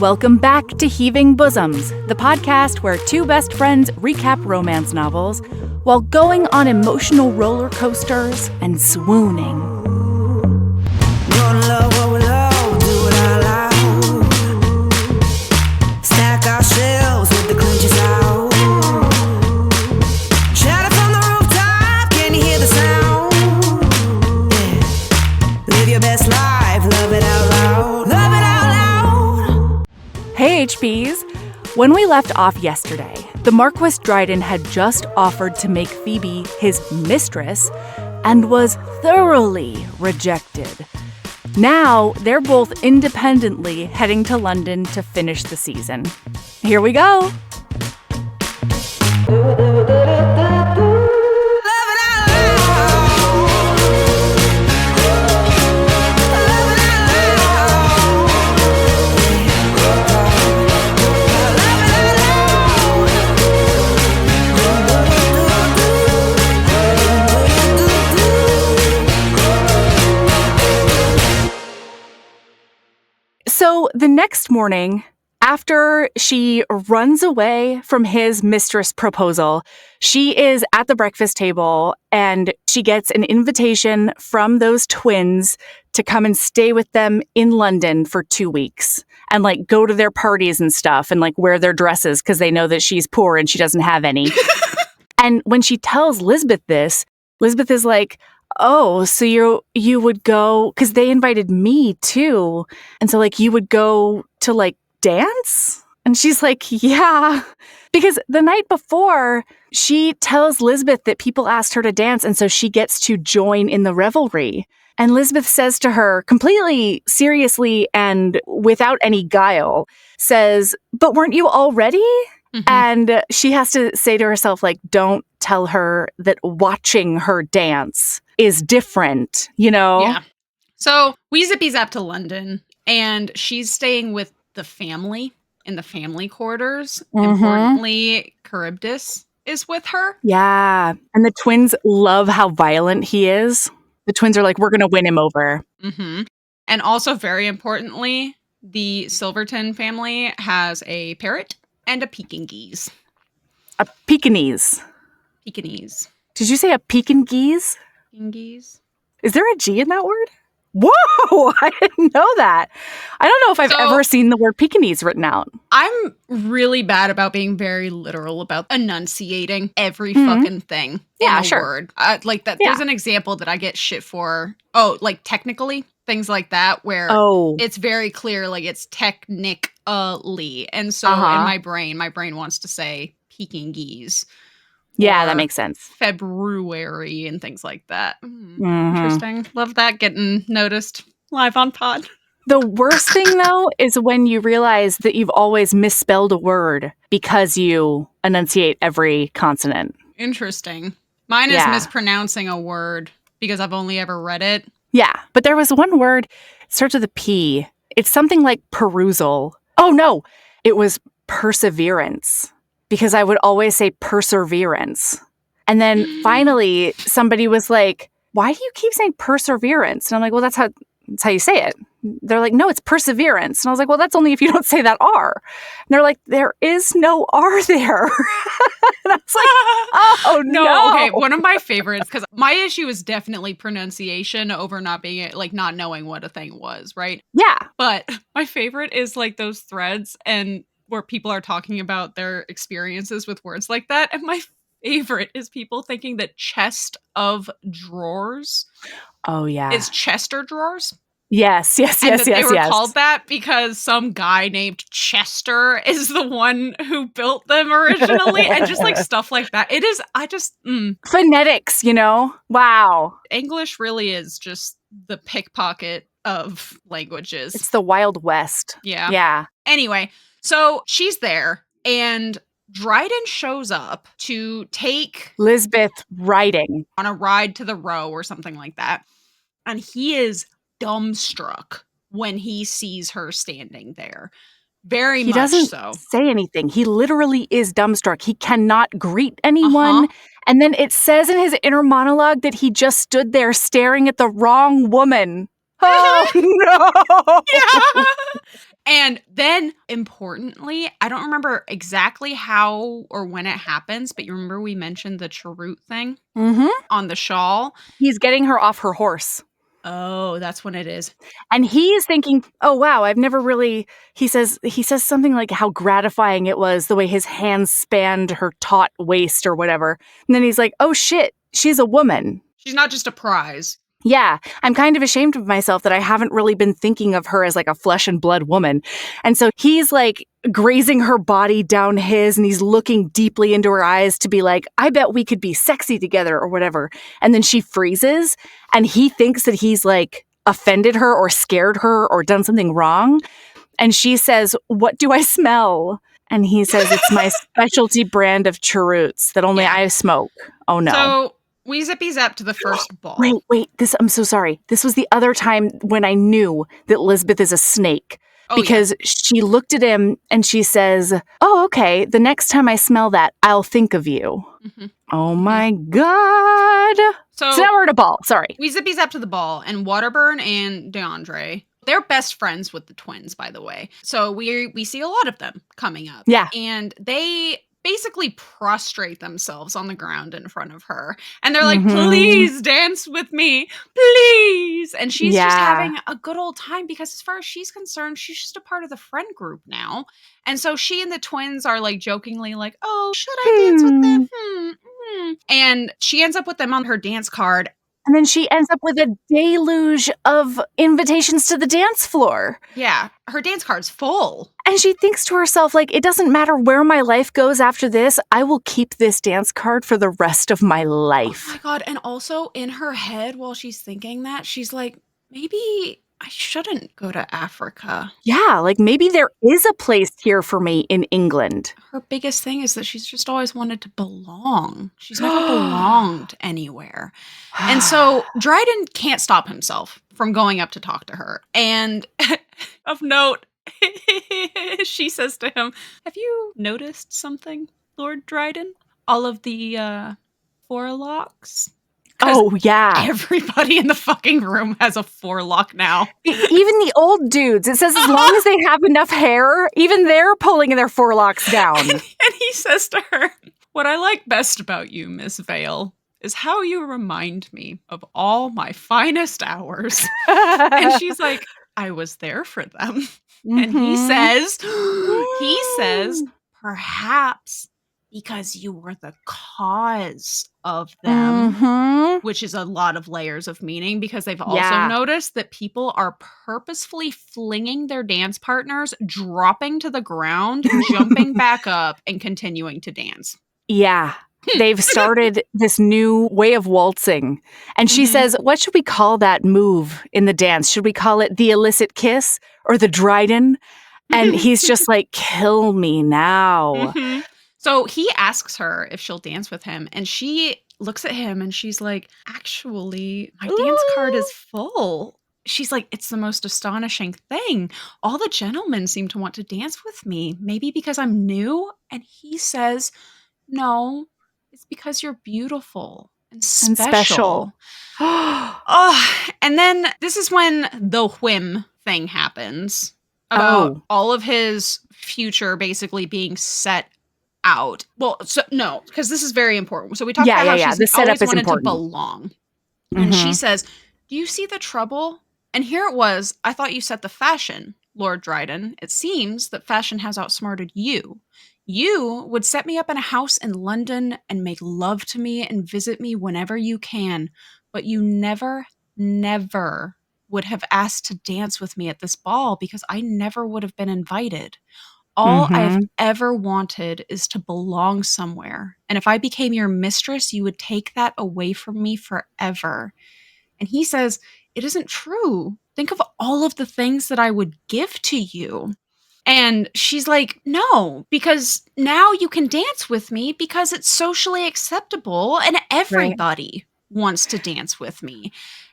Welcome back to Heaving Bosoms, the podcast where two best friends recap romance novels while going on emotional roller coasters and swooning. Gonna love what we love, do it out loud. Stack ourselves with the clinches out. Shout it from the rooftop, can you hear the sound? Yeah. Live your best life, love it out loud. Love it out loud. Hey HPs! When we left off yesterday, the Marquis Dryden had just offered to make Phoebe his mistress and was thoroughly rejected. Now, they're both independently heading to London to finish the season. Here we go! So the next morning, after she runs away from his mistress proposal, she is at the breakfast table and she gets an invitation from those twins to come and stay with them in London for 2 weeks and like go to their parties and stuff and like wear their dresses because they know that she's poor and she doesn't have any. And when she tells Lisbeth this, Lisbeth is like, oh, so you would go, because they invited me too. And so like you would go to like dance? And she's like, yeah. Because the night before, she tells Lisbeth that people asked her to dance. And so she gets to join in the revelry. And Lisbeth says to her completely seriously and without any guile, says, but weren't you already? Mm-hmm. And she has to say to herself, like, don't tell her that watching her dance is different, you know? Yeah. So we zippy-zap to London, and she's staying with the family in the family quarters. Mm-hmm. Importantly, Charybdis is with her. Yeah. And the twins love how violent he is. The twins are like, we're going to win him over. Mm-hmm. And also, very importantly, the Silverton family has a parrot and a Pekingese. A Pekingese. Pekingese. Did you say a Pekingese? Pekingese. Is there a G in that word? Whoa! I didn't know that. I don't know if I've ever seen the word Pekingese written out. I'm really bad about being very literal about enunciating every fucking thing in a word. Like that. Yeah. There's an example that I get shit for. Oh, like technically things like that where it's very clear, like it's technically. And so in my brain wants to say Pekingese. Yeah, that makes sense. February and things like that. Interesting. Love that getting noticed live on pod. The worst thing, though, is when you realize that you've always misspelled a word because you enunciate every consonant. Interesting. Mine is mispronouncing a word because I've only ever read it. Yeah, but there was one word, it starts with a P. It's something like perusal. Oh, no, it was perseverance. Because I would always say perseverance. And then finally, somebody was like, why do you keep saying perseverance? And I'm like, well, that's how you say it. They're like, no, it's perseverance. And I was like, well, that's only if you don't say that R. And they're like, there is no R there. And I was like, oh, no. Okay, one of my favorites, because my issue is definitely pronunciation over not being, like, not knowing what a thing was, right? Yeah. But my favorite is, like, those threads and where people are talking about their experiences with words like that. And my favorite is people thinking that chest of drawers is Chester drawers. Yes. And that they were called that because some guy named Chester is the one who built them originally. And just like stuff like that. It is, phonetics, you know? Wow. English really is just the pickpocket of languages. It's the Wild West. Yeah. Anyway. So she's there, and Dryden shows up to take Lisbeth riding on a ride to the Row or something like that. And he is dumbstruck when he sees her standing there. Very much so. He doesn't say anything. He literally is dumbstruck. He cannot greet anyone. And then it says in his inner monologue that he just stood there staring at the wrong woman. Oh, no. Yeah. And then, importantly, I don't remember exactly how or when it happens, but you remember we mentioned the cheroot thing on the shawl? He's getting her off her horse. Oh, that's when it is. And he is thinking, oh, wow, I've never really, he says something like how gratifying it was the way his hands spanned her taut waist or whatever. And then he's like, oh, shit, she's a woman. She's not just a prize. Yeah, I'm kind of ashamed of myself that I haven't really been thinking of her as like a flesh and blood woman. And so he's like grazing her body down his, and he's looking deeply into her eyes to be like, I bet we could be sexy together or whatever. And then she freezes, and he thinks that he's like offended her or scared her or done something wrong. And she says, what do I smell? And he says, it's my specialty brand of cheroots that only I smoke. Oh, no. So we zippy-zap to the first ball. Wait. I'm so sorry. This was the other time when I knew that Lisbeth is a snake. Because she looked at him and she says, oh, okay, the next time I smell that, I'll think of you. Oh, my God. So now we're at a ball. Sorry. We zippy-zap to the ball, and Waterburn and DeAndre, they're best friends with the twins, by the way. So we see a lot of them coming up. Yeah. And they basically prostrate themselves on the ground in front of her. And they're like, please dance with me, please. And she's just having a good old time because as far as she's concerned, she's just a part of the friend group now. And so she and the twins are like jokingly like, oh, should I dance with them? And she ends up with them on her dance card. And then she ends up with a deluge of invitations to the dance floor. Yeah, her dance card's full. And she thinks to herself, like, it doesn't matter where my life goes after this. I will keep this dance card for the rest of my life. Oh my God. And also in her head, while she's thinking that, she's like, maybe I shouldn't go to Africa. Yeah, like maybe there is a place here for me in England. Her biggest thing is that she's just always wanted to belong. She's never belonged anywhere. And so Dryden can't stop himself from going up to talk to her. And of note, she says to him, have you noticed something, Lord Dryden? All of the forelocks? Oh, yeah. Everybody in the fucking room has a forelock now. Even the old dudes. It says as long as they have enough hair, even they're pulling their forelocks down. And he says to her, what I like best about you, Miss Vale, is how you remind me of all my finest hours. And she's like, I was there for them. And he says, perhaps because you were the cause of them, which is a lot of layers of meaning because they've also noticed that people are purposefully flinging their dance partners, dropping to the ground, jumping back up, and continuing to dance. Yeah. They've started this new way of waltzing. And she says, what should we call that move in the dance? Should we call it the illicit kiss or the Dryden? And he's just like, kill me now. So he asks her if she'll dance with him, and she looks at him and she's like, actually, my dance card is full. She's like, it's the most astonishing thing. All the gentlemen seem to want to dance with me, maybe because I'm new. And he says, no, it's because you're beautiful and special. And then this is when the whim thing happens about all of his future basically being set out. Well, so no, because this is very important. So we talked about how she's always wanted to belong. And she says, do you see the trouble? And here it was, I thought you set the fashion, Lord Dryden. It seems that fashion has outsmarted you. You would set me up in a house in London and make love to me and visit me whenever you can. But you never would have asked to dance with me at this ball because I never would have been invited. All I've ever wanted is to belong somewhere. And if I became your mistress, you would take that away from me forever. And he says, it isn't true. Think of all of the things that I would give to you. And she's like, no, because now you can dance with me because it's socially acceptable and everybody wants to dance with me.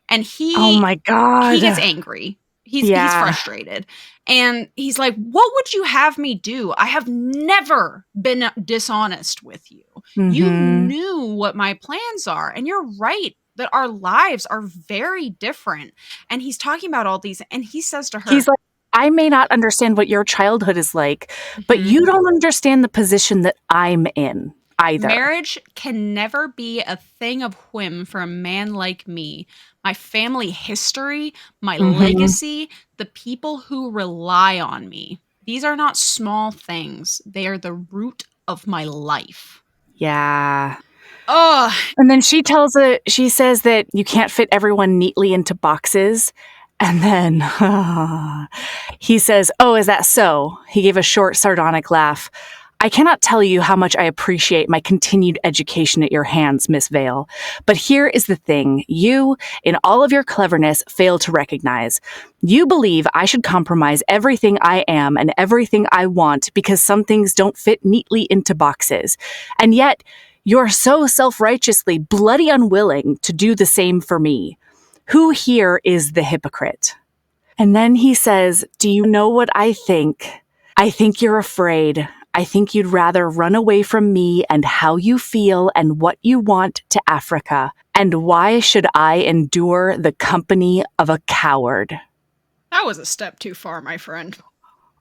And oh my God, he gets angry. He's frustrated. And he's like, what would you have me do? I have never been dishonest with you. You knew what my plans are. And you're right that our lives are very different. And he's talking about all these. And he says to her, he's like, I may not understand what your childhood is like, but you don't understand the position that I'm in either. Marriage can never be a thing of whim for a man like me. My family history, my legacy, the people who rely on me. These are not small things. They are the root of my life. Yeah. Oh. And then she says that you can't fit everyone neatly into boxes. And then he says, "Oh, is that so?" He gave a short, sardonic laugh. "I cannot tell you how much I appreciate my continued education at your hands, Miss Vale. But here is the thing you, in all of your cleverness, fail to recognize. You believe I should compromise everything I am and everything I want because some things don't fit neatly into boxes. And yet, you're so self-righteously bloody unwilling to do the same for me. Who here is the hypocrite?" And then he says, "Do you know what I think? I think you're afraid. I think you'd rather run away from me and how you feel and what you want to Africa. And why should I endure the company of a coward?" That was a step too far, my friend.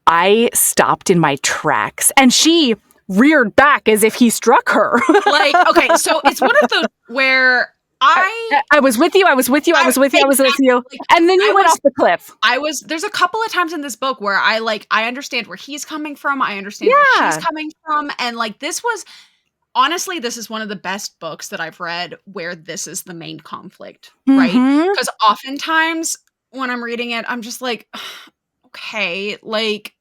I stopped in my tracks, and she reared back as if he struck her. Like, okay, so it's one of those where I was with you, I was with you, I was with you, I was with you. And then you went off the cliff. There's a couple of times in this book where I understand where he's coming from. I understand where she's coming from. And like, this is one of the best books that I've read where this is the main conflict, right? Because oftentimes when I'm reading it, I'm just like, okay, like,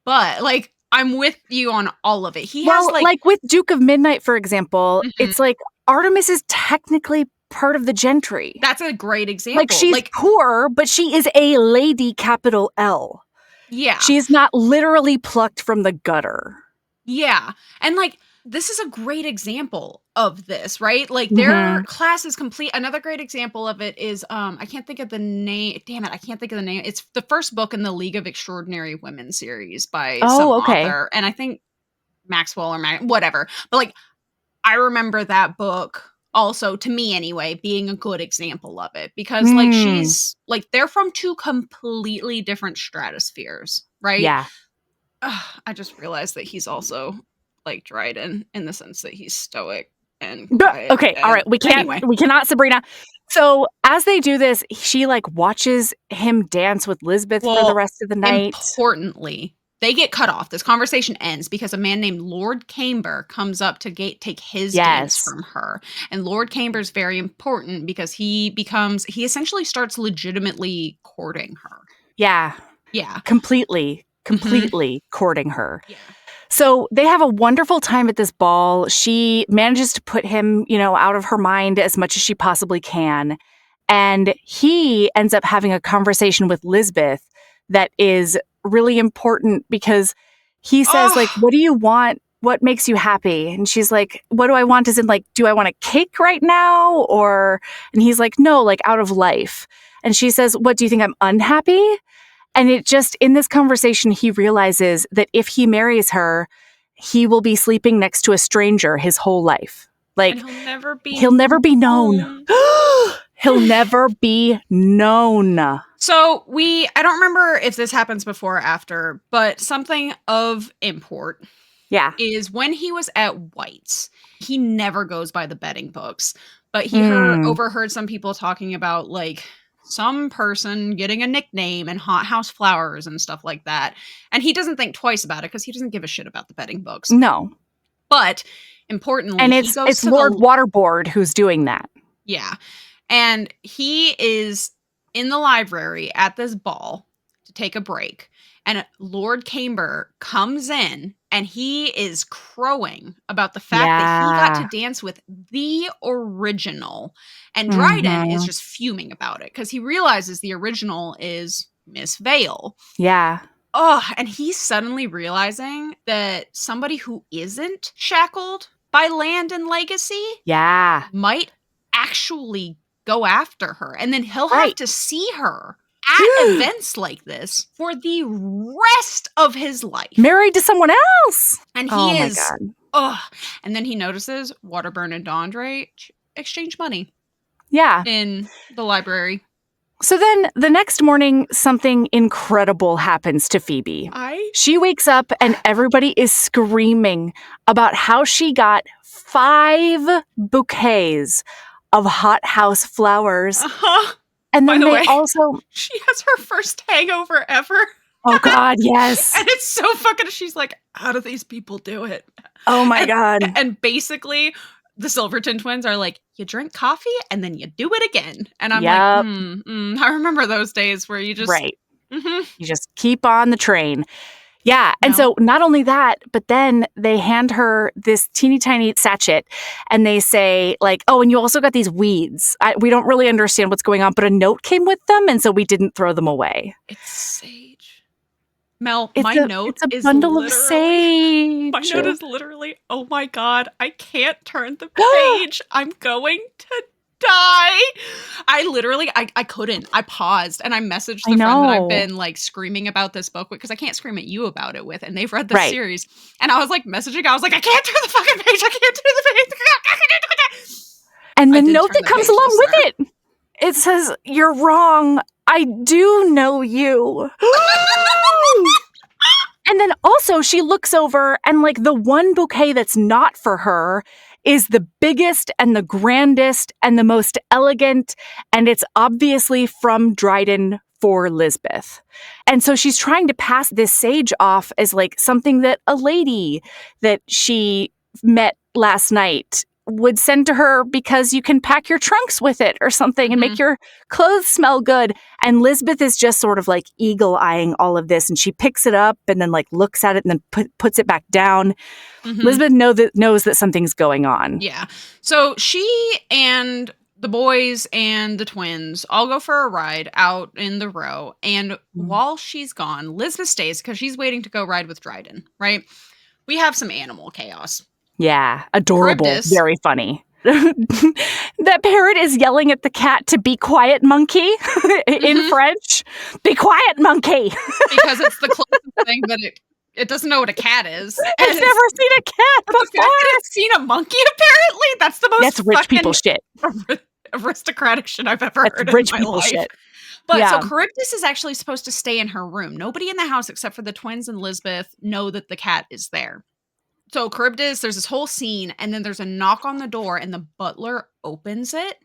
but like, I'm with you on all of it. He has like with Duke of Midnight, for example, it's like Artemis is technically part of the gentry. That's a great example. Like, she's poor, but she is a lady, capital L. Yeah. She's not literally plucked from the gutter. Yeah. And like, this is a great example of this, right? Like, their class is complete. Another great example of it is, I can't think of the name. Damn it, I can't think of the name. It's the first book in the League of Extraordinary Women series by some author. And I think Maxwell or whatever. But like, I remember that book also, to me anyway, being a good example of it. Because like, she's like, they're from two completely different stratospheres, right? Yeah. I just realized that he's also like Dryden in the sense that he's stoic and quiet. Okay, all right. We cannot, Sabrina. So as they do this, she like watches him dance with Lisbeth for the rest of the night. Importantly, they get cut off. This conversation ends because a man named Lord Camber comes up to take his dance from her. And Lord Camber's very important because he essentially starts legitimately courting her. Yeah. Yeah. Completely courting her. Yeah. So they have a wonderful time at this ball. She manages to put him, out of her mind as much as she possibly can. And he ends up having a conversation with Lisbeth that is really important because he says, like, "What do you want? What makes you happy?" And she's like, "What do I want?" As in, like, "Do I want a cake right now?" And he's like, "No, like, out of life." And she says, "What, do you think I'm unhappy?" And it just, in this conversation, he realizes that if he marries her, he will be sleeping next to a stranger his whole life. Like, and he'll never be known. He'll never be known. So I don't remember if this happens before or after, but something of import. Yeah. Is when he was at White's, he never goes by the betting books, but he overheard some people talking about like some person getting a nickname and hothouse flowers and stuff like that. And he doesn't think twice about it because he doesn't give a shit about the betting books. No. But importantly, and it's Lord Waterboard who's doing that. Yeah. And he is in the library at this ball to take a break. And Lord Camber comes in and he is crowing about the fact that he got to dance with the original. And Dryden is just fuming about it because he realizes the original is Miss Vale. Yeah. Oh, and he's suddenly realizing that somebody who isn't shackled by land and legacy might actually go after her. And then he'll have to see her at events like this for the rest of his life. Married to someone else. And he is. And then he notices Waterburn and Dondre exchange money. Yeah. In the library. So then the next morning, something incredible happens to Phoebe. She wakes up and everybody is screaming about how she got 5 bouquets of hothouse flowers. And then she has her first hangover ever. Oh, God, yes. And it's so fucking, she's like, how do these people do it? Oh, my God. And basically, the Silverton twins are like, you drink coffee and then you do it again. And I'm like, I remember those days where you just... Right. Mm-hmm. You just keep on the train. Yeah. And so not only that, but then they hand her this teeny tiny sachet and they say like, oh, and you also got these weeds. We don't really understand what's going on, but a note came with them. And so we didn't throw them away. It's sage. Mel, it's a bundle of sage. My note is literally, oh my God, I can't turn the page. I'm going to die. I couldn't. I paused and I messaged the friend that I've been like screaming about this book with, because I can't scream at you about it with, and they've read the series. And I was like messaging, I was like, I can't turn the fucking page. I can't turn the page. And the note that comes along with it says, you're wrong. I do know you. And then also she looks over and like the one bouquet that's not for her is the biggest and the grandest and the most elegant. And it's obviously from Dryden for Lisbeth. And so she's trying to pass this sage off as like something that a lady that she met last night would send to her because you can pack your trunks with it or something and make your clothes smell good. And Lisbeth is just sort of like eagle-eyeing all of this. And she picks it up and then like looks at it and then puts it back down. Mm-hmm. Lisbeth knows that something's going on. Yeah. So she and the boys and the twins all go for a ride out in the row. And while she's gone, Lisbeth stays because she's waiting to go ride with Dryden, right? We have some animal chaos. Yeah, adorable, Charybdis. Very funny. That parrot is yelling at the cat to be quiet, monkey, in French. Be quiet, monkey. Because it's the closest thing that it doesn't know what a cat is. It's never seen a cat before. It's seen a monkey, apparently. That's the most That's rich people shit. Aristocratic shit I've ever heard rich in my people life. Shit. But so Charybdis is actually supposed to stay in her room. Nobody in the house except for the twins and Lisbeth know that the cat is there. So Charybdis, there's this whole scene, and then there's a knock on the door, and the butler opens it.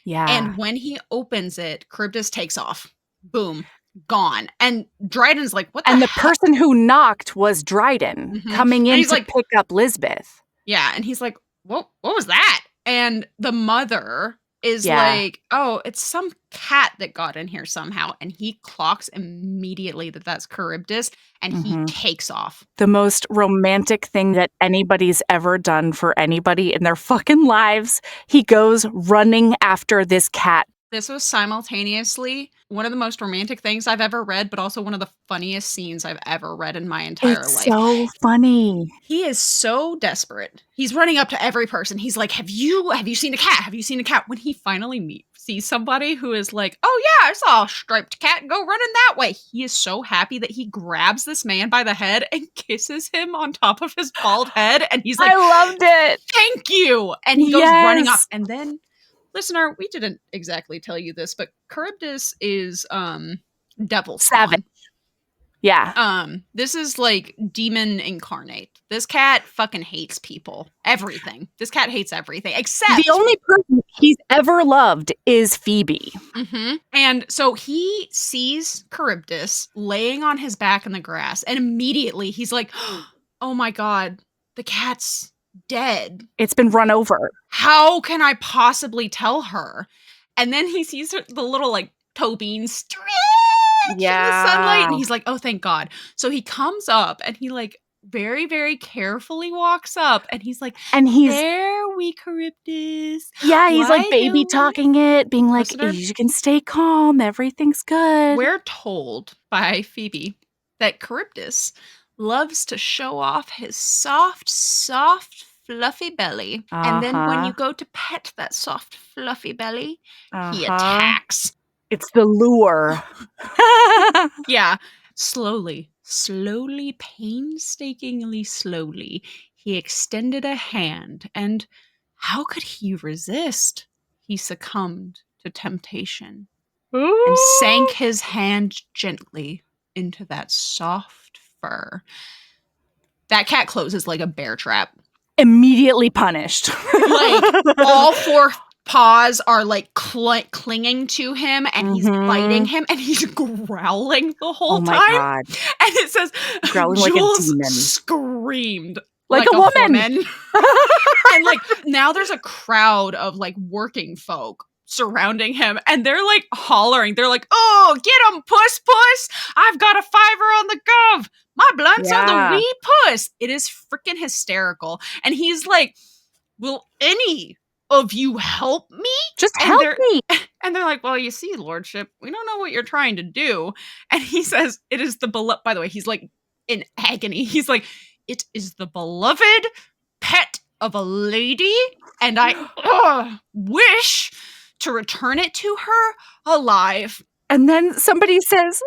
Yeah. And when he opens it, Charybdis takes off. Boom. Gone. And Dryden's like, what the And the person who knocked was Dryden, coming in to pick up Lisbeth. Yeah. And he's like, what was that? And the mother is like, oh, it's some cat that got in here somehow. And he clocks immediately that that's Charybdis, and he takes off. The most romantic thing that anybody's ever done for anybody in their fucking lives. He goes running after this cat. This was simultaneously one of the most romantic things I've ever read, but also one of the funniest scenes I've ever read in my entire life. So funny. He is so desperate. He's running up to every person. He's like, have you seen a cat? Have you seen a cat? When he finally sees somebody who is like, oh yeah, I saw a striped cat go running that way. He is so happy that he grabs this man by the head and kisses him on top of his bald head. And he's like, I loved it. Thank you. And he goes running up. And then, listener, we didn't exactly tell you this, but Charybdis is devil spawn. Savage. Yeah. This is like demon incarnate. This cat fucking hates people. Everything. This cat hates everything except the only person he's ever loved is Phoebe. And so he sees Charybdis laying on his back in the grass, and immediately he's like, oh my God, the cat's dead. It's been run over. How can I possibly tell her? And then he sees the little like toe bean stretch in the sunlight, and he's like, oh, thank God. So he comes up and he like very, very carefully walks up, and he's like, there we Charybdis. Yeah, he's like baby talking it, being like, you can stay calm, everything's good. We're told by Phoebe that Charybdis loves to show off his soft, fluffy belly. And then when you go to pet that soft, fluffy belly, he attacks. It's the lure. Yeah. Slowly, painstakingly slowly, he extended a hand, and how could he resist? He succumbed to temptation. and sank his hand gently into that soft fur. That cat closes like a bear trap. Immediately punished. Like, all four paws are like clinging to him, and he's biting him, and he's growling the whole time. Oh my God. And it says, growling Jules like a demon. Screamed like a woman. And like, now there's a crowd of like working folk surrounding him, and they're like hollering. They're like, "Oh, get him, puss puss! I've got a $5 on the gov. My blunt's on the wee puss." It is freaking hysterical. And he's like, "Will any of you help me? Just help me." And they're like, "Well, you see, lordship, we don't know what you're trying to do." And he says, "It is the beloved," by the way, he's like in agony. He's like, "It is the beloved pet of a lady, and I wish to return it to her alive." And then somebody says,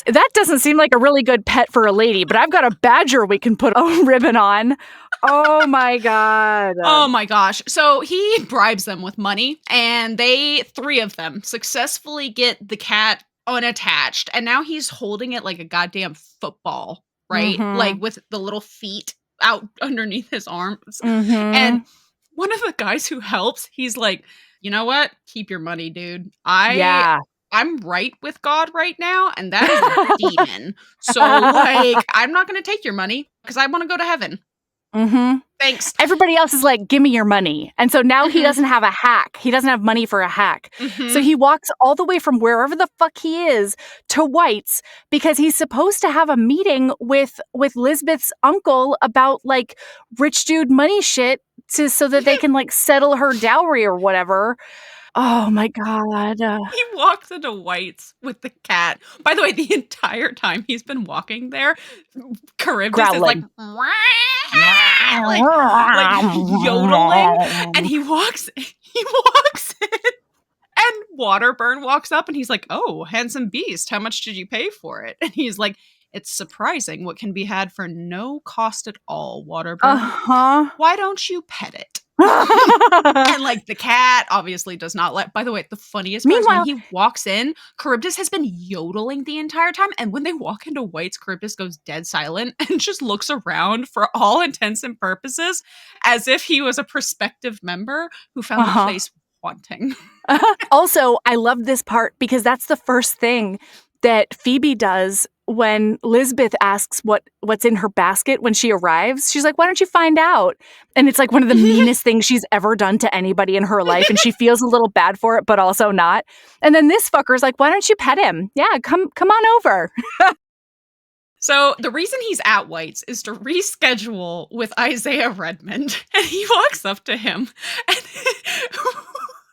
"That doesn't seem like a really good pet for a lady, but I've got a badger we can put a ribbon on." Oh my God. Oh my gosh. So he bribes them with money, and three of them successfully get the cat unattached. And now he's holding it like a goddamn football, right? Like with the little feet out underneath his arms. And one of the guys who helps, he's like, "You know what? Keep your money, dude. I'm right with God right now, and that is a demon. So, like, I'm not going to take your money because I want to go to heaven." Thanks. Everybody else is like, "Give me your money." And so now he doesn't have a hack. He doesn't have money for a hack. So he walks all the way from wherever the fuck he is to White's because he's supposed to have a meeting with Lisbeth's uncle about like rich dude money shit so that they can like settle her dowry or whatever. Oh my God. He walks into White's with the cat. By the way, the entire time he's been walking there, Charybdis is like yodeling. And he walks in, and Waterburn walks up and he's like, "Oh, handsome beast, how much did you pay for it?" And he's like, "It's surprising what can be had for no cost at all, Waterburn. Why don't you pet it?" And like the cat obviously does not let. By the way, the funniest part is when he walks in, Charybdis has been yodeling the entire time, and when they walk into White's, Charybdis goes dead silent and just looks around for all intents and purposes as if he was a prospective member who found the place haunting. Also, I love this part because that's the first thing that Phoebe does when Lisbeth asks what's in her basket when she arrives. She's like, "Why don't you find out?" And it's like one of the meanest things she's ever done to anybody in her life. And she feels a little bad for it, but also not. And then this fucker's like, "Why don't you pet him? Yeah, come on over." So the reason he's at White's is to reschedule with Isaiah Redmond. And he walks up to him and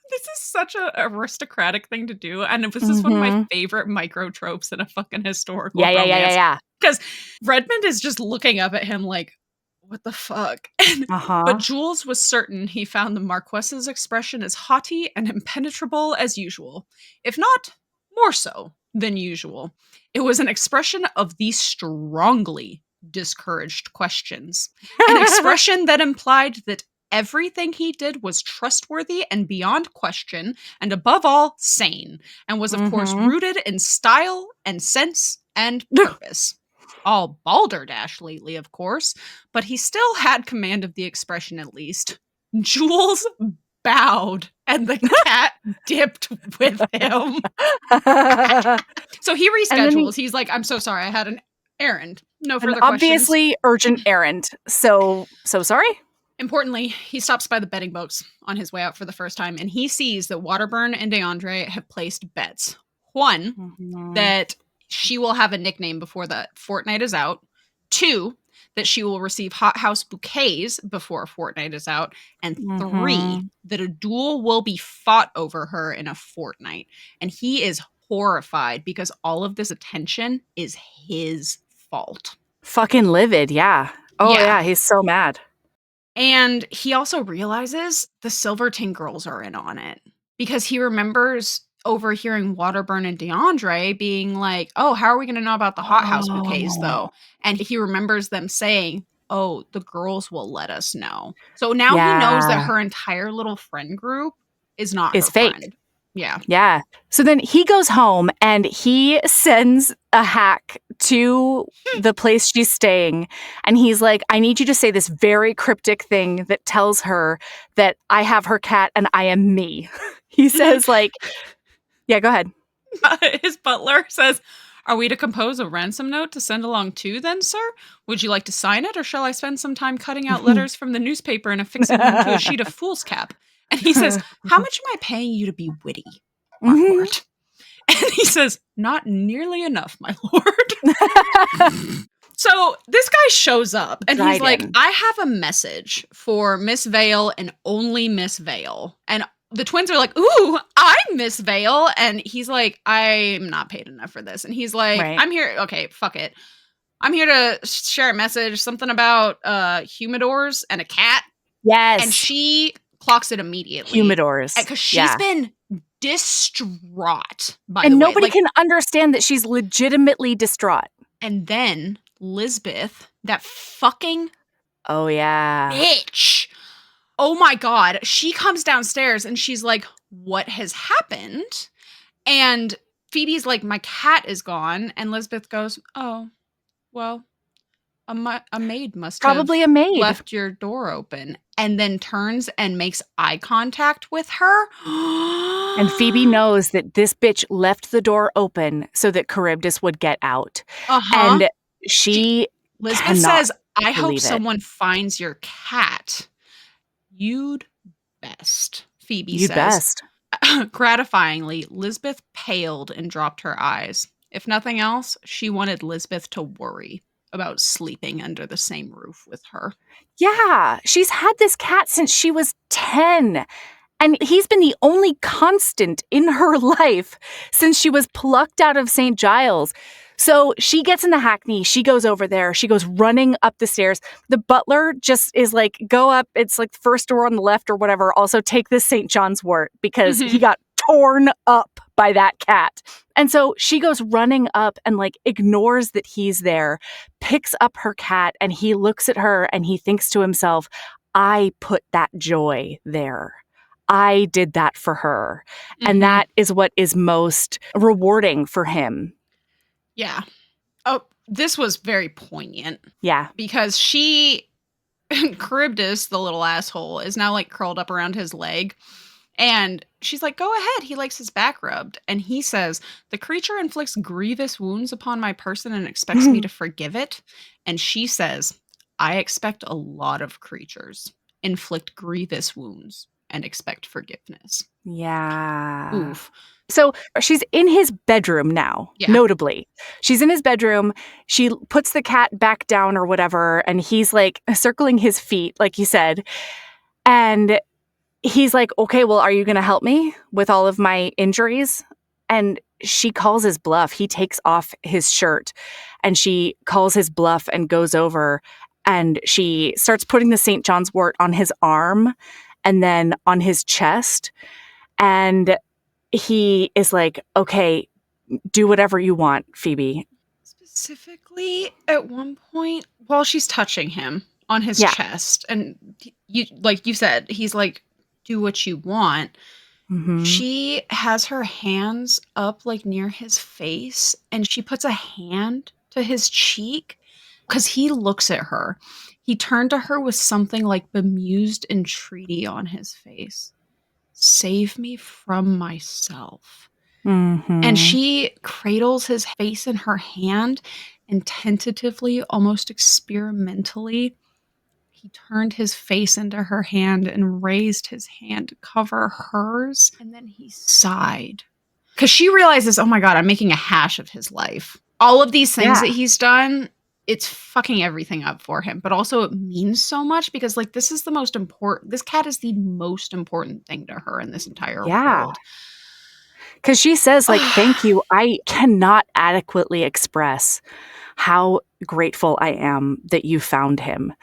this is such an aristocratic thing to do. And this is one of my favorite micro tropes in a fucking historical romance. Yeah. Because Redmond is just looking up at him like, what the fuck? But Jules was certain he found the Marquess's expression as haughty and impenetrable as usual, if not more so than usual. It was an expression of these strongly discouraged questions, an expression that implied that everything he did was trustworthy and beyond question, and above all, sane, and was, of course, rooted in style and sense and purpose. All balderdash lately, of course, but he still had command of the expression at least. Jules bowed, and the cat dipped with him. So he reschedules. He's like, "I'm so sorry, I had an errand. No further questions." Obviously urgent errand. So sorry? Importantly, he stops by the betting boats on his way out for the first time, and he sees that Waterburn and DeAndre have placed bets. One, that she will have a nickname before the fortnight is out. Two, that she will receive hothouse bouquets before a fortnight is out. And three, that a duel will be fought over her in a fortnight. And he is horrified because all of this attention is his fault. Fucking livid, yeah. Oh yeah, he's so mad. And he also realizes the Silverton girls are in on it because he remembers overhearing Waterburn and DeAndre being like, "Oh, how are we going to know about the hothouse bouquets though?" And he remembers them saying, "Oh, the girls will let us know." So now he knows that her entire little friend group is not her fake. friend. Yeah. Yeah. So then he goes home and he sends a hack to the place she's staying. And he's like, I need you to say this very cryptic thing that tells her that I have her cat and I am me. He says like, yeah, go ahead. His butler says, are we to compose a ransom note to send along too then, sir? Would you like to sign it, or shall I spend some time cutting out letters from the newspaper and affixing them to a sheet of foolscap? And he says, how much am I paying you to be witty, my lord? And he says, not nearly enough, my lord. So this guy shows up and he's like, I have a message for Miss Vale and only Miss Vale. And the twins are like, ooh, I'm Miss Vale. And he's like, I'm not paid enough for this. And he's like, I'm here. Okay, fuck it. I'm here to share a message, something about humidors and a cat. Yes. And she clocks it immediately. Humidors. Because she's been distraught, by the way. And nobody can understand that she's legitimately distraught. And then Lisbeth, that fucking bitch. Oh my God. She comes downstairs and she's like, what has happened? And Phoebe's like, my cat is gone. And Lisbeth goes, oh, well, a maid must probably have a maid left your door open. And then turns and makes eye contact with her. And Phoebe knows that this bitch left the door open so that Charybdis would get out. And Lisbeth says, I hope someone finds your cat. You'd best, Phoebe says. Best. Gratifyingly, Lisbeth paled and dropped her eyes. If nothing else, she wanted Lisbeth to worry about sleeping under the same roof with her. Yeah, she's had this cat since she was 10. And he's been the only constant in her life since she was plucked out of St. Giles. So she gets in the hackney. She goes over there. She goes running up the stairs. The butler just is like, go up. It's like the first door on the left or whatever. Also take this St. John's wort because he got torn up by that cat. And so she goes running up and like ignores that he's there, picks up her cat, and he looks at her and he thinks to himself, I put that joy there. I did that for her. And that is what is most rewarding for him. Yeah. Oh, this was very poignant. Yeah. Because Charybdis, the little asshole, is now like curled up around his leg. And she's like, go ahead. He likes his back rubbed. And he says, the creature inflicts grievous wounds upon my person and expects me to forgive it. And she says, I expect a lot of creatures inflict grievous wounds and expect forgiveness. Yeah. Oof. So she's in his bedroom now, notably. She's in his bedroom. She puts the cat back down or whatever, and he's like circling his feet, like you said. And he's like, okay, well, are you going to help me with all of my injuries? And she calls his bluff. He takes off his shirt and she calls his bluff and goes over and she starts putting the St. John's wort on his arm and then on his chest. And he is like, okay, do whatever you want, Phoebe. Specifically, at one point, while she's touching him on his chest, and you, like you said, he's like, do what you want. She has her hands up like near his face, and she puts a hand to his cheek because he looks at her. He turned to her with something like bemused entreaty on his face. Save me from myself. And she cradles his face in her hand and tentatively, almost experimentally, he turned his face into her hand and raised his hand to cover hers. And then he sighed. Because she realizes, oh my God, I'm making a hash of his life. All of these things that he's done, it's fucking everything up for him. But also it means so much because like this is the most important, this cat is the most important thing to her in this entire world. Because she says like, thank you. I cannot adequately express how grateful I am that you found him.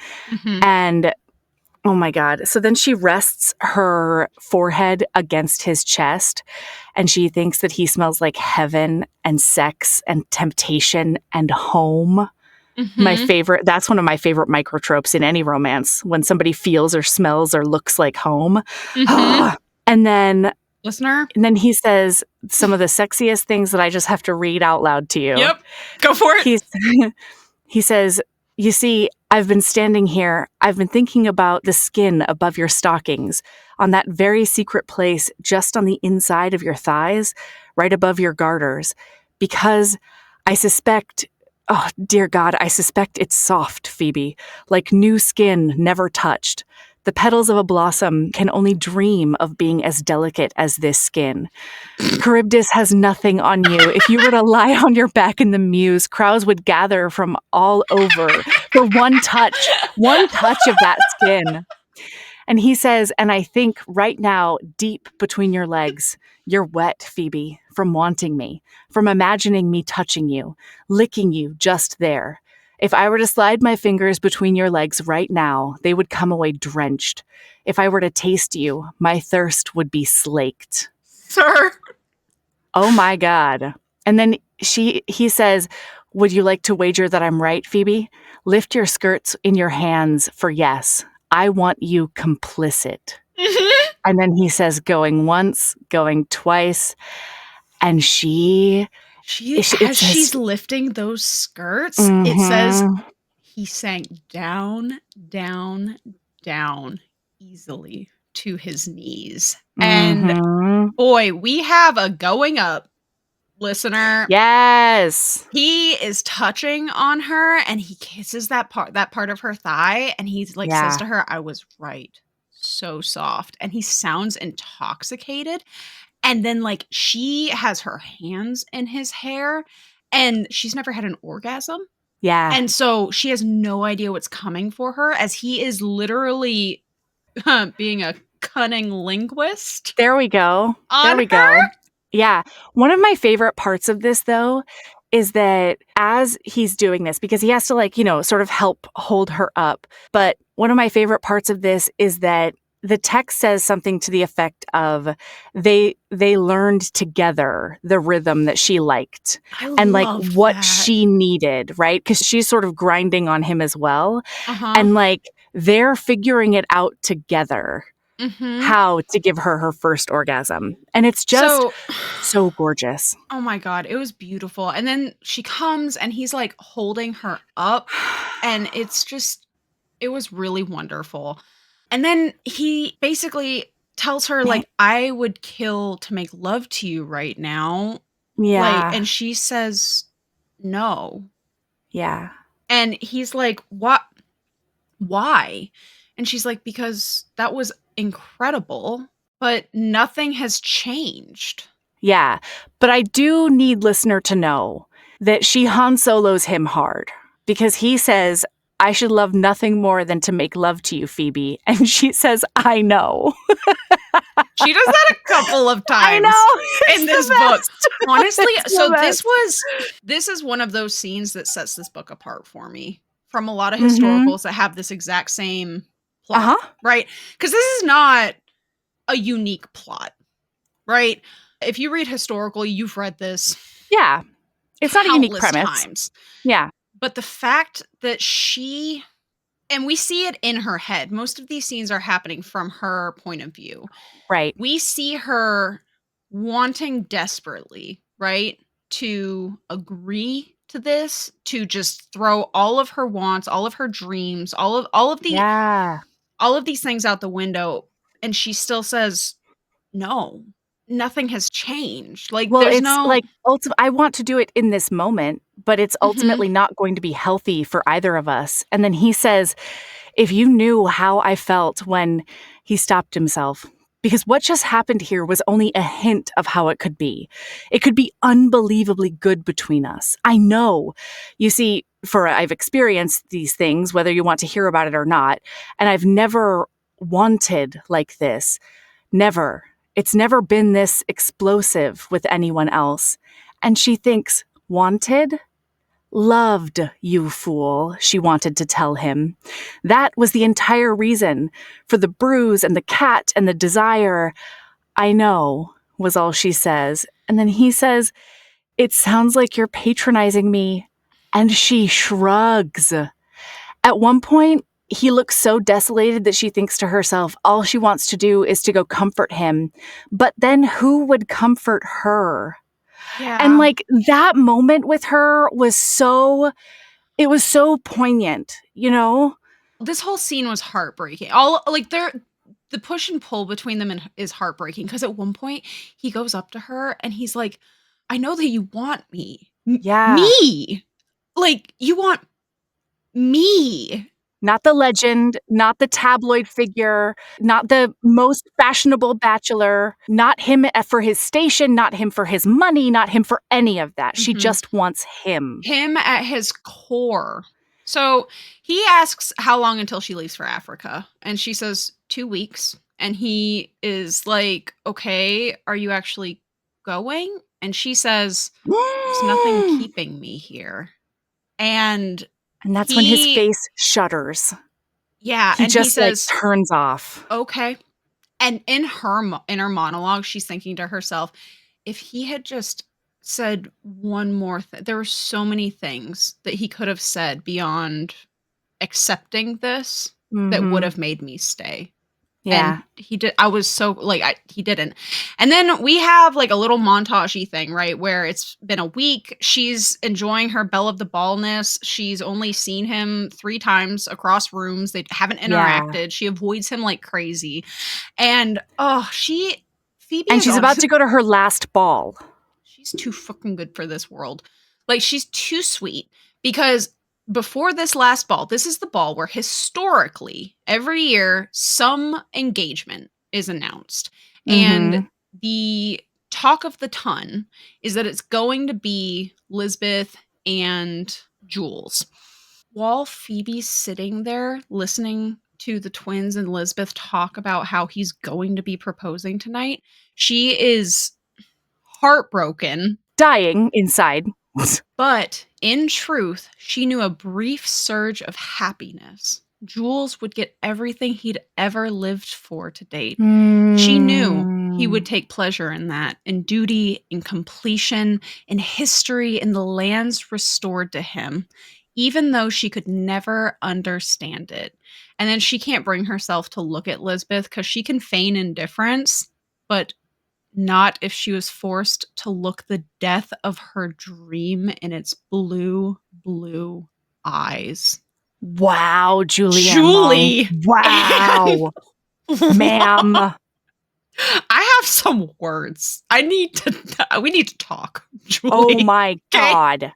And oh my God. So then she rests her forehead against his chest and she thinks that he smells like heaven and sex and temptation and home. My favorite, that's one of my favorite microtropes in any romance, when somebody feels or smells or looks like home. And then Listener? And then he says some of the sexiest things that I just have to read out loud to you. Yep. Go for it. He says, you see, I've been standing here. I've been thinking about the skin above your stockings, on that very secret place just on the inside of your thighs, right above your garters, because I suspect, oh, dear God, I suspect it's soft, Phoebe, like new skin never touched. The petals of a blossom can only dream of being as delicate as this skin. Charybdis has nothing on you. If you were to lie on your back in the mews, crowds would gather from all over for one touch of that skin. And he says, and I think right now, deep between your legs, you're wet, Phoebe, from wanting me, from imagining me touching you, licking you just there. If I were to slide my fingers between your legs right now, they would come away drenched. If I were to taste you, my thirst would be slaked. Sir. Oh my God. And then he says, would you like to wager that I'm right, Phoebe? Lift your skirts in your hands for yes. I want you complicit. Mm-hmm. And then he says, going once, going twice. And she's lifting those skirts, mm-hmm. It says he sank down, down, down easily to his knees. Mm-hmm. And boy, we have a going up, listener. Yes. He is touching on her and he kisses that part of her thigh, and he's like, says to her, I was right. So soft. And he sounds intoxicated. And then like she has her hands in his hair, and she's never had an orgasm. Yeah. And so she has no idea what's coming for her, as he is literally being a cunning linguist. There we go. There we go. Yeah. One of my favorite parts of this, though, is that as he's doing this, because he has to, like, sort of help hold her up. But one of my favorite parts of this is that the text says something to the effect of they learned together the rhythm that she liked and like what she needed, right? Because she's sort of grinding on him as well. Uh-huh. And like they're figuring it out together. Mm-hmm. How to give her first orgasm. And it's just so gorgeous. Oh my God, it was beautiful. And then she comes and he's like holding her up, and it was really wonderful. And then he basically tells her, like, I would kill to make love to you right now. Yeah. And she says no. Yeah. And he's like, what? Why? And she's like, because that was incredible, but nothing has changed. Yeah. But I do need listener to know that she Han Solos him hard, because he says, I should love nothing more than to make love to you, Phoebe. And she says, I know. She does that a couple of times in this book. Honestly, so this is one of those scenes that sets this book apart for me from a lot of historicals that have this exact same plot, right? Because this is not a unique plot, right? If you read historical, you've read this. Yeah. It's not a unique premise. Times. Yeah. But the fact that and we see it in her head. Most of these scenes are happening from her point of view. Right. We see her wanting desperately, right, to agree to this, to just throw all of her wants, all of her dreams, all of these things out the window, and she still says no. Nothing has changed. Like, well, there's I want to do it in this moment, but it's ultimately not going to be healthy for either of us. And then he says, if you knew how I felt when he stopped himself, because what just happened here was only a hint of how it could be. It could be unbelievably good between us. I know. You see, I've experienced these things, whether you want to hear about it or not, and I've never wanted like this. Never. It's never been this explosive with anyone else. And she thinks, wanted? Loved, you fool, she wanted to tell him. That was the entire reason for the bruise and the cat and the desire. I know, was all she says. And then he says, it sounds like you're patronizing me. And she shrugs. At one point, he looks so desolated that she thinks to herself, all she wants to do is to go comfort him. But then who would comfort her? Yeah. And like that moment with her was so, it was so poignant, you know? This whole scene was heartbreaking. All like the push and pull between them is heartbreaking because at one point he goes up to her and he's like, I know that you want me. Yeah. Me. Like, you want me. Not the legend, not the tabloid figure, not the most fashionable bachelor, not him for his station, not him for his money, not him for any of that. She just wants him. Him at his core. So he asks how long until she leaves for Africa. And she says 2 weeks. And he is like, okay, are you actually going? And she says, there's nothing keeping me here. And that's when his face shudders. Yeah. He and just he says, like turns off. Okay. And in her monologue, she's thinking to herself, if he had just said one more thing, there were so many things that he could have said beyond accepting this that would have made me stay. Yeah. And he did. I was so like, he didn't. And then we have like a little montage-y thing, right? Where it's been a week. She's enjoying her belle of the ballness. She's only seen him 3 times across rooms. They haven't interacted. Yeah. She avoids him like crazy. And Phoebe and she's about to go to her last ball. She's too fucking good for this world. Like, she's too sweet because before this last ball, this is the ball where historically every year some engagement is announced. And the talk of the ton is that it's going to be Lisbeth and Jules. While Phoebe's sitting there listening to the twins and Lisbeth talk about how he's going to be proposing tonight, she is heartbroken. Dying inside. But in truth, she knew a brief surge of happiness. Jules would get everything he'd ever lived for to date. She knew he would take pleasure in that, in duty, in completion, in history, in the lands restored to him, even though she could never understand it. And then she can't bring herself to look at Lisbeth because she can feign indifference, but not if she was forced to look the death of her dream in its blue, blue eyes. Wow, Julie. Wow. Ma'am. I have some words. We need to talk, Julie. Oh my God.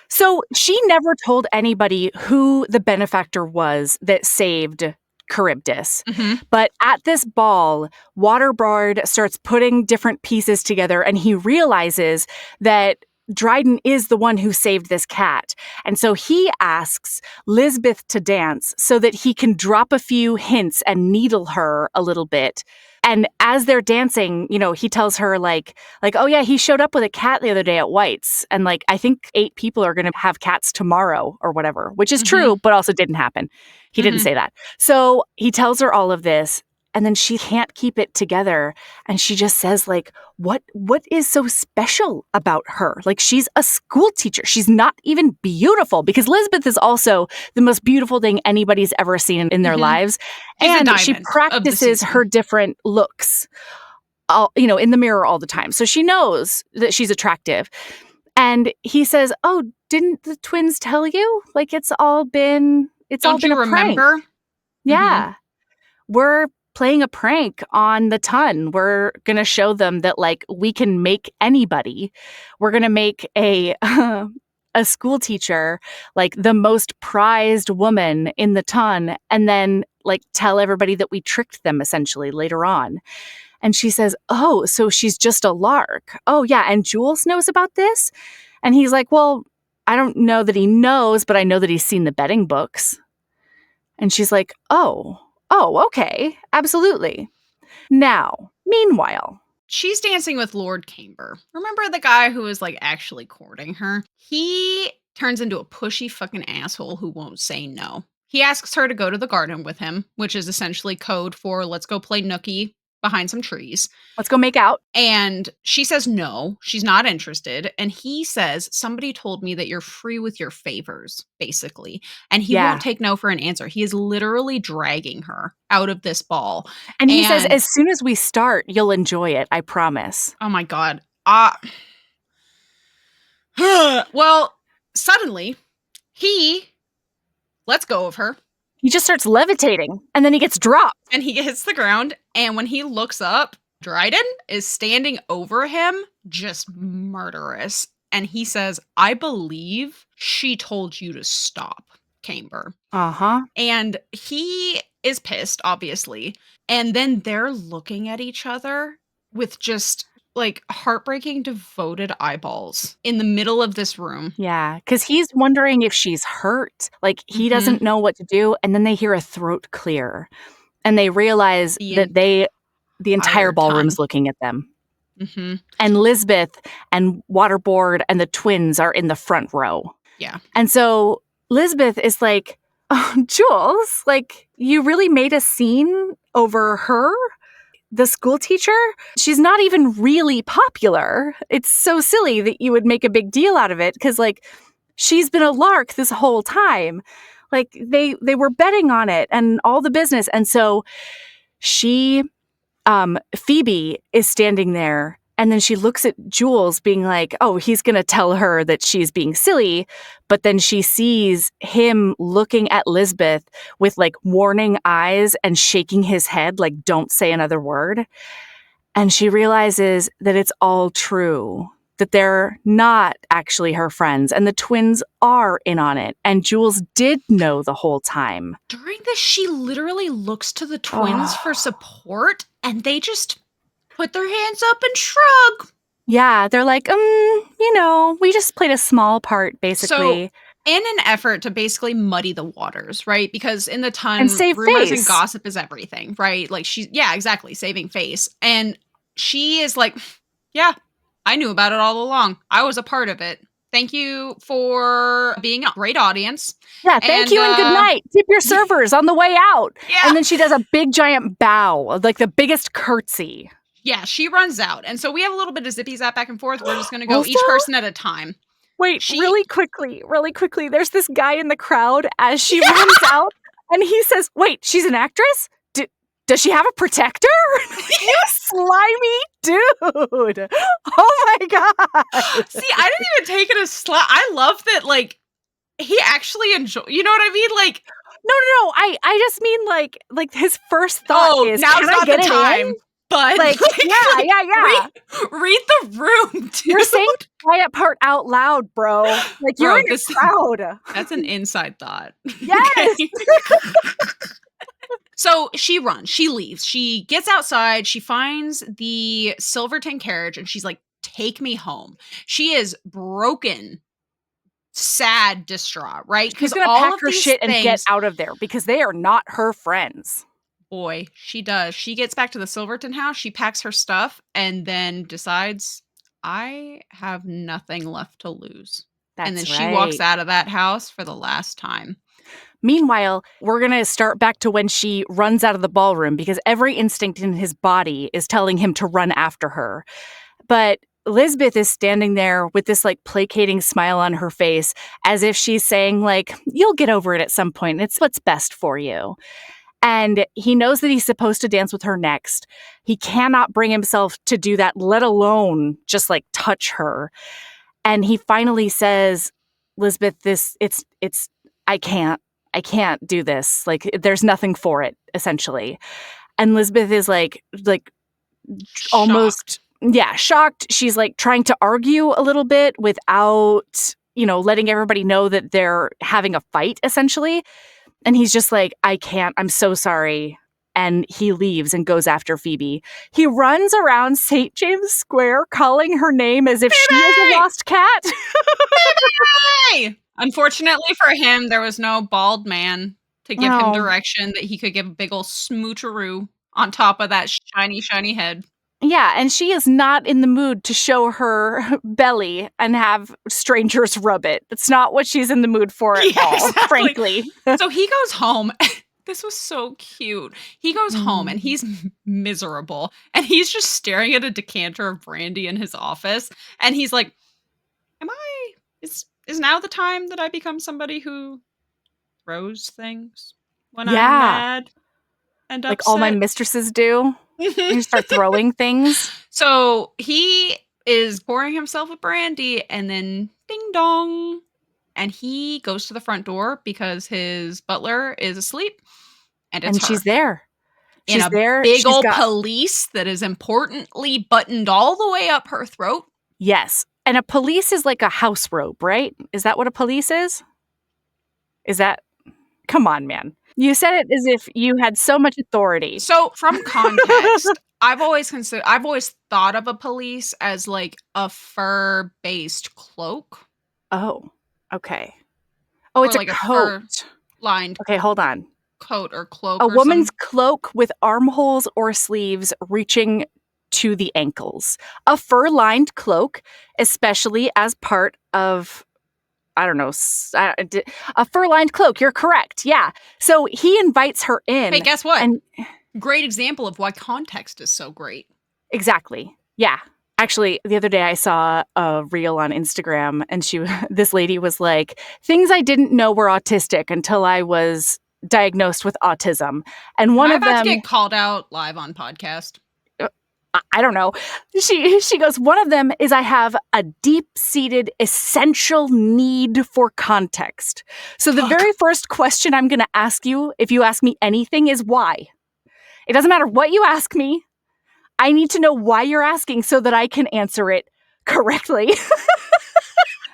So she never told anybody who the benefactor was that saved Charybdis. But at this ball, Waterbard starts putting different pieces together and he realizes that Dryden is the one who saved this cat. And so he asks Lisbeth to dance so that he can drop a few hints and needle her a little bit. And as they're dancing, you know, he tells her like, oh yeah, he showed up with a cat the other day at White's. And like, I think 8 people are going to have cats tomorrow or whatever, which is true, but also didn't happen. He didn't say that. So he tells her all of this. And then she can't keep it together. And she just says, like, what is so special about her? Like, she's a school teacher. She's not even beautiful because Lisbeth is also the most beautiful thing anybody's ever seen in their lives. And she practices her different looks, in the mirror all the time. So she knows that she's attractive. And he says, oh, didn't the twins tell you? Like, it's all been a prank. Don't you remember? Yeah. We're playing a prank on the ton. We're going to show them that, like, we can make anybody. We're going to make a school teacher, like, the most prized woman in the ton, and then, like, tell everybody that we tricked them, essentially, later on. And she says, oh, so she's just a lark. Oh, yeah, and Jules knows about this? And he's like, well, I don't know that he knows, but I know that he's seen the betting books. And she's like, oh, okay, absolutely. Now, meanwhile, she's dancing with Lord Camber. Remember the guy who was like actually courting her? He turns into a pushy fucking asshole who won't say no. He asks her to go to the garden with him, which is essentially code for let's go play nookie behind some trees. Let's go make out. And she says no, she's not interested. And he says, somebody told me that you're free with your favors, basically. And he won't take no for an answer. He is literally dragging her out of this ball. And he says, as soon as we start, you'll enjoy it. I promise. Oh my God. Well, suddenly, he lets go of her. He just starts levitating, and then he gets dropped. And he hits the ground, and when he looks up, Dryden is standing over him, just murderous. And he says, I believe she told you to stop, Camber. Uh-huh. And he is pissed, obviously. And then they're looking at each other with just like heartbreaking, devoted eyeballs in the middle of this room. Yeah, because he's wondering if she's hurt. Like, he doesn't know what to do. And then they hear a throat clear. And they realize that the entire ballroom's looking at them. Mm-hmm. And Lisbeth and Waterboard and the twins are in the front row. Yeah. And so Lisbeth is like, oh, Jules, like, you really made a scene over her? The school teacher? She's not even really popular. It's so silly that you would make a big deal out of it because, like, she's been a lark this whole time. Like, they were betting on it and all the business. And so Phoebe is standing there, and then she looks at Jules being like, oh, he's going to tell her that she's being silly. But then she sees him looking at Lisbeth with like warning eyes and shaking his head like, don't say another word. And she realizes that it's all true, that they're not actually her friends, and the twins are in on it. And Jules did know the whole time. During this, she literally looks to the twins for support, and they just put their hands up and shrug. Yeah, they're like, we just played a small part, basically. So, in an effort to basically muddy the waters, right? Because in the time, and save rumors face. And gossip is everything, right? Like, exactly, saving face. And she is like, yeah, I knew about it all along. I was a part of it. Thank you for being a great audience. Yeah, thank you and good night. Tip your servers on the way out. Yeah. And then she does a big giant bow, like the biggest curtsy. Yeah, she runs out. And so we have a little bit of zippy zap back and forth. We're just going to go each person at a time. Wait, really quickly. There's this guy in the crowd as she runs out, and he says, wait, she's an actress? Does she have a protector? You slimy dude. Oh my God. See, I didn't even take it as slap. I love that, like, he actually enjoyed, you know what I mean? Like, no. I just mean like his first thought is, now's not the time. But like, yeah. Read the room, dude. You're saying the quiet part out loud, bro. Like, you're in the crowd. That's an inside thought. Yes. So she runs, she leaves, she gets outside, she finds the Silverton carriage, and she's like, take me home. She is broken, sad, distraught, right? She's going to pack her shit and get out of there because they are not her friends. Boy, she does. She gets back to the Silverton house, she packs her stuff, and then decides, I have nothing left to lose. That's and then right. She walks out of that house for the last time. Meanwhile, we're going to start back to when she runs out of the ballroom because every instinct in his body is telling him to run after her. But Lisbeth is standing there with this like placating smile on her face as if she's saying like, you'll get over it at some point. It's what's best for you. And he knows that he's supposed to dance with her next. He cannot bring himself to do that, let alone just like touch her. And he finally says, Lisbeth, I can't do this. Like, there's nothing for it, essentially. And Lisbeth is like shocked. Almost, shocked. She's like trying to argue a little bit without, letting everybody know that they're having a fight, essentially. And he's just like, I can't, I'm so sorry. And he leaves and goes after Phoebe. He runs around St. James Square calling her name as if she is a lost cat. Hey! Unfortunately for him, there was no bald man to give him direction that he could give a big ol' smoocheroo on top of that shiny, shiny head. Yeah, and she is not in the mood to show her belly and have strangers rub it. It's not what she's in the mood for at all, frankly. So he goes home. This was so cute. He goes home and he's miserable. And he's just staring at a decanter of brandy in his office. And he's like, is now the time that I become somebody who throws things when I'm mad and upset? Like all my mistresses do. You start throwing things. So he is pouring himself a brandy and then ding dong. And he goes to the front door because his butler is asleep. And she's there. She's there. Big old pelisse that is importantly buttoned all the way up her throat. Yes. And a pelisse is like a house robe, right? Is that what a pelisse is? Is that? Come on, man. You said it as if you had so much authority. So from context, I've always thought of a pelisse as like a fur-based cloak. Oh, okay. Oh, it's like a coat. Lined. Okay, hold on. Coat or cloak. A woman's cloak with armholes or sleeves reaching to the ankles. A fur-lined cloak, especially as part of, I don't know, a fur-lined cloak. You're correct. Yeah. So he invites her in. Hey, guess what? And great example of why context is so great. Exactly. Yeah. Actually, the other day I saw a reel on Instagram and this lady was like, things I didn't know were autistic until I was diagnosed with autism. And one of them... about to get called out live on podcast? I don't know. She goes, one of them is I have a deep-seated essential need for context. So the very first question I'm going to ask you, if you ask me anything, is why? It doesn't matter what you ask me. I need to know why you're asking so that I can answer it correctly.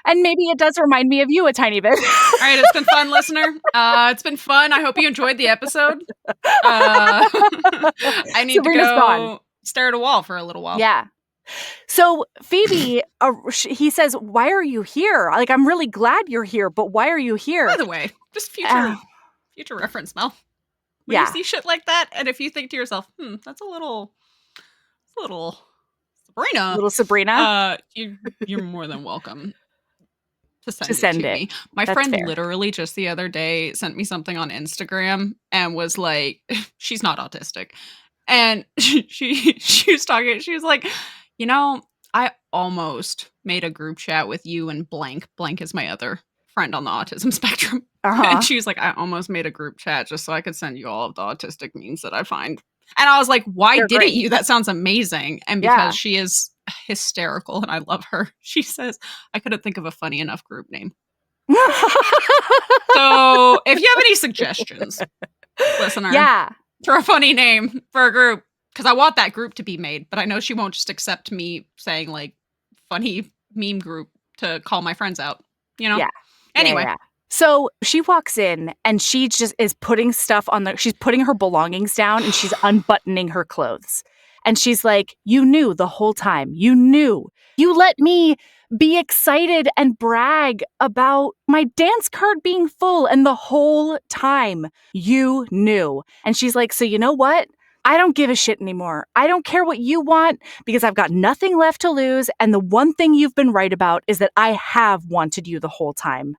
And maybe it does remind me of you a tiny bit. All right, it's been fun, listener. It's been fun. I hope you enjoyed the episode. I need Sabrina's to go stare at a wall for a little while. Yeah. So Phoebe, he says, why are you here? Like, I'm really glad you're here, but why are you here? By the way, just future reference, Mel. When you see shit like that, and if you think to yourself, that's a little Sabrina. Little Sabrina. You're more than welcome to send it to me. My friend literally just the other day sent me something on Instagram and was like, she's not autistic. And she was talking, she was like, I almost made a group chat with you and blank. Blank is my other friend on the autism spectrum. And she was like, I almost made a group chat just so I could send you all of the autistic memes that I find. And I was like, why didn't you? That sounds amazing. And because she is hysterical and I love her, she says, I couldn't think of a funny enough group name. So if you have any suggestions, listener, for a funny name for a group, because I want that group to be made, but I know she won't just accept me saying like funny meme group to call my friends out, Yeah. Anyway. Yeah. So she walks in and she just is putting stuff she's putting her belongings down and she's unbuttoning her clothes. And she's like, you knew the whole time. You knew. You let me be excited and brag about my dance card being full. And the whole time you knew. And she's like, so you know what? I don't give a shit anymore. I don't care what you want because I've got nothing left to lose. And the one thing you've been right about is that I have wanted you the whole time.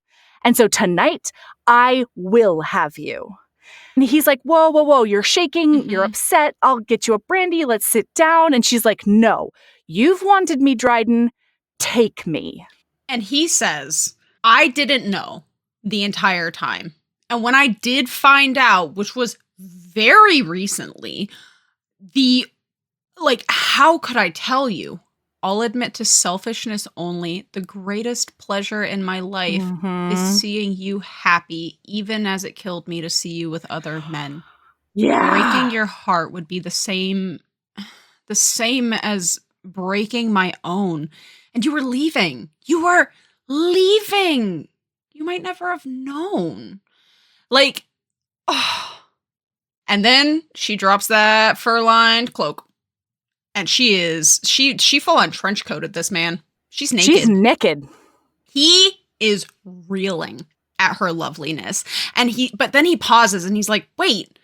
And so tonight, I will have you. And he's like, whoa, whoa, whoa, you're shaking. You're upset. I'll get you a brandy. Let's sit down. And she's like, no, you've wanted me, Dryden. Take me. And he says, I didn't know the entire time. And when I did find out, which was very recently, how could I tell you? I'll admit to selfishness only. The greatest pleasure in my life is seeing you happy, even as it killed me to see you with other men. Yeah. Breaking your heart would be the same as breaking my own. And you were leaving. You were leaving. You might never have known. And then she drops that fur-lined cloak. And she full on trench coated this man. She's naked. She's naked. He is reeling at her loveliness. But then he pauses and he's like, wait,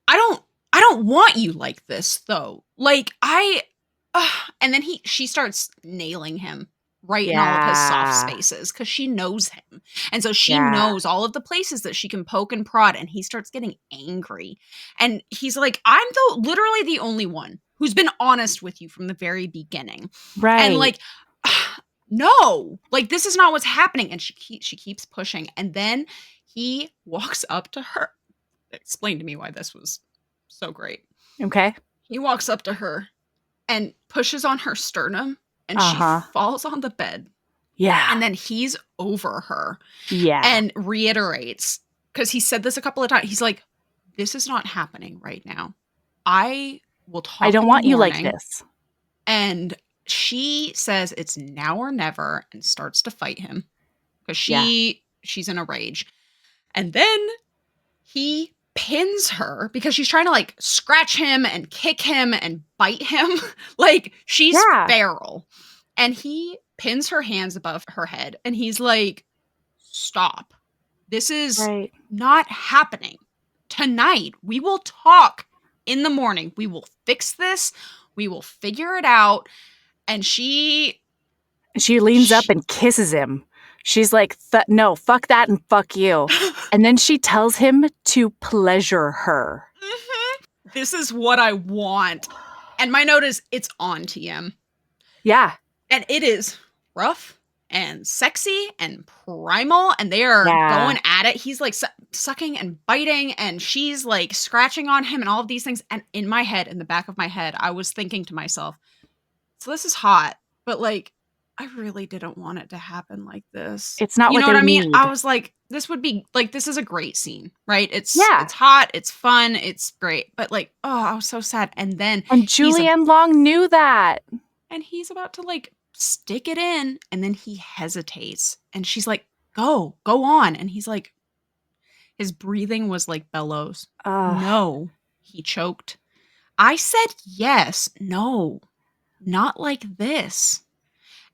I don't want you like this though. And then she starts nailing him right in all of his soft spaces because she knows him. And so she knows all of the places that she can poke and prod, and he starts getting angry. And he's like, I'm literally the only one who's been honest with you from the very beginning. Right. And like, no, like this is not what's happening. And she keeps pushing. And then he walks up to her. Explain to me why this was so great. Okay. He walks up to her and pushes on her sternum, and she falls on the bed. Yeah. And then he's over her. Yeah. And reiterates, because he said this a couple of times. He's like, this is not happening right now. I will talk. I don't want you like this. And she says it's now or never and starts to fight him because she's in a rage. And then he pins her because she's trying to like scratch him and kick him and bite him. Like she's feral. And he pins her hands above her head and he's like, stop. This is not happening. Tonight, we will talk in the morning. We will fix this. We will figure it out. And she leans up and kisses him. She's like, no, fuck that and fuck you. And then she tells him to pleasure her. Mm-hmm. This is what I want. And my note is, it's on TM. Yeah. And it is rough and sexy and primal. And they are going at it. He's like sucking and biting. And she's like scratching on him and all of these things. And in my head, in the back of my head, I was thinking to myself, so this is hot. But like, I really didn't want it to happen like this. It's not, you know what I mean? Need. I was like, this would be like, this is a great scene, right? It's hot, it's fun, it's great. But like, oh, I was so sad. And Julianne Long knew that. And he's about to like stick it in, and then he hesitates, and she's like, go on. And he's like, his breathing was like bellows. No, he choked. I said yes, no, not like this.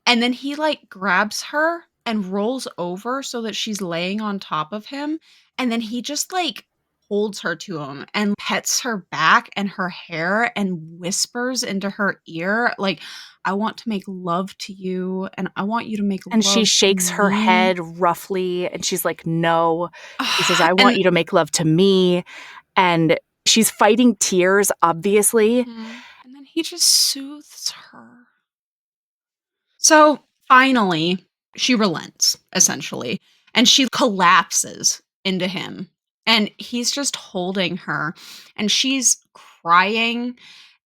And then he like grabs her and rolls over so that she's laying on top of him. And then he just like holds her to him and pets her back and her hair and whispers into her ear, like, I want to make love to you and I want you to make love to me. And she shakes her head roughly and she's like, no. She says, I want you to make love to me. And she's fighting tears, obviously. And then he just soothes her. So finally, she relents, essentially, and she collapses into him. And he's just holding her, and she's crying,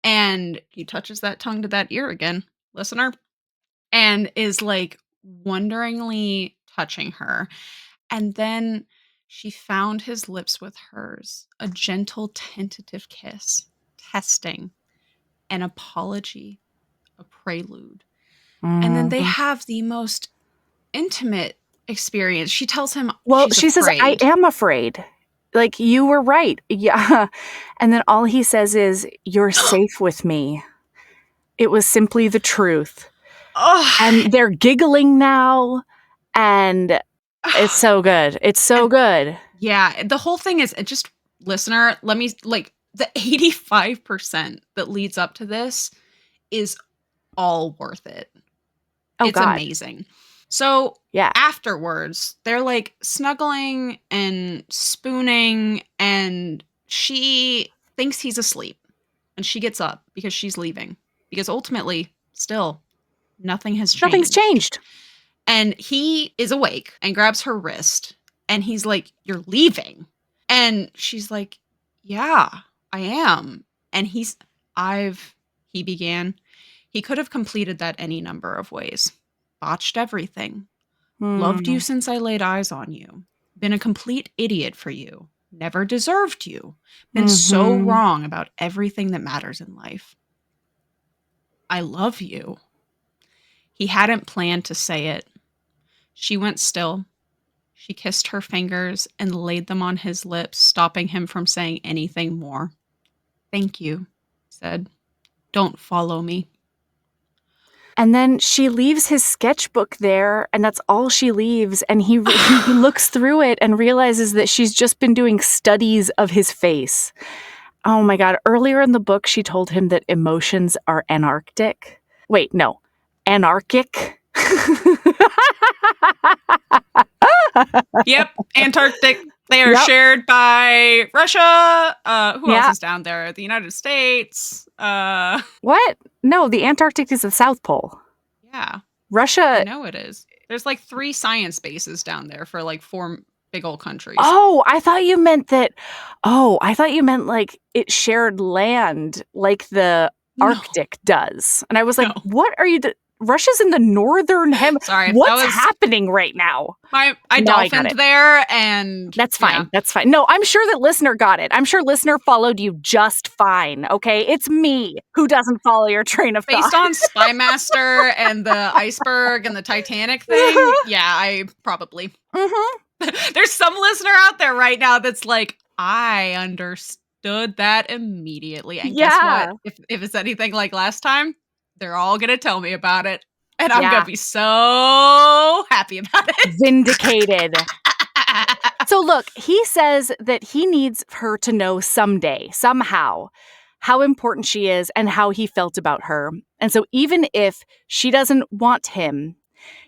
and he touches that tongue to that ear again, listener, and is like wonderingly touching her. And then she found his lips with hers, a gentle, tentative kiss, testing, an apology, a prelude. And then they have the most intimate experience. She tells him, she says, I am afraid. Like, you were right. Yeah. And then all he says is, you're safe with me. It was simply the truth. And they're giggling now. And it's so good. It's so good. Yeah. The whole thing is, just listener, let me like the 85% that leads up to this is all worth it. It's amazing. So afterwards, they're like snuggling and spooning, and she thinks he's asleep, and she gets up because she's leaving. Because ultimately, still, nothing has changed. Nothing's changed. And he is awake and grabs her wrist, and he's like, you're leaving. And she's like, yeah, I am. And he began. He could have completed that any number of ways. Botched everything. Loved you since I laid eyes on you. Been a complete idiot for you. Never deserved you. Been so wrong about everything that matters in life. I love you. He hadn't planned to say it. She went still. She kissed her fingers and laid them on his lips, stopping him from saying anything more. Thank you, he said. Don't follow me. And then she leaves his sketchbook there, and that's all she leaves. And he looks through it and realizes that she's just been doing studies of his face. Oh my God. Earlier in the book, she told him that emotions are anarchic. Wait, no. Anarchic. Yep, Antarctic. They are shared by Russia. Who else is down there? The United States. What? No, the Antarctic is the South Pole. Yeah. Russia. I know it is. There's like 3 science bases down there for like 4 big old countries. Oh, I thought you meant like it shared land like the Arctic does. And I was like, what are you Russia's in the northern hemisphere. Sorry, what's happening right now? I dolphined there, and that's fine. Yeah. That's fine. No, I'm sure that listener got it. I'm sure listener followed you just fine. Okay, it's me who doesn't follow your train of thought. Based on Spy Master and the iceberg and the Titanic thing, yeah, I probably. Mm-hmm. There's some listener out there right now that's like, I understood that immediately, and guess what? If it's anything like last time, they're all going to tell me about it. And I'm going to be so happy about it. Vindicated. So look, he says that he needs her to know someday, somehow, how important she is and how he felt about her. And so even if she doesn't want him,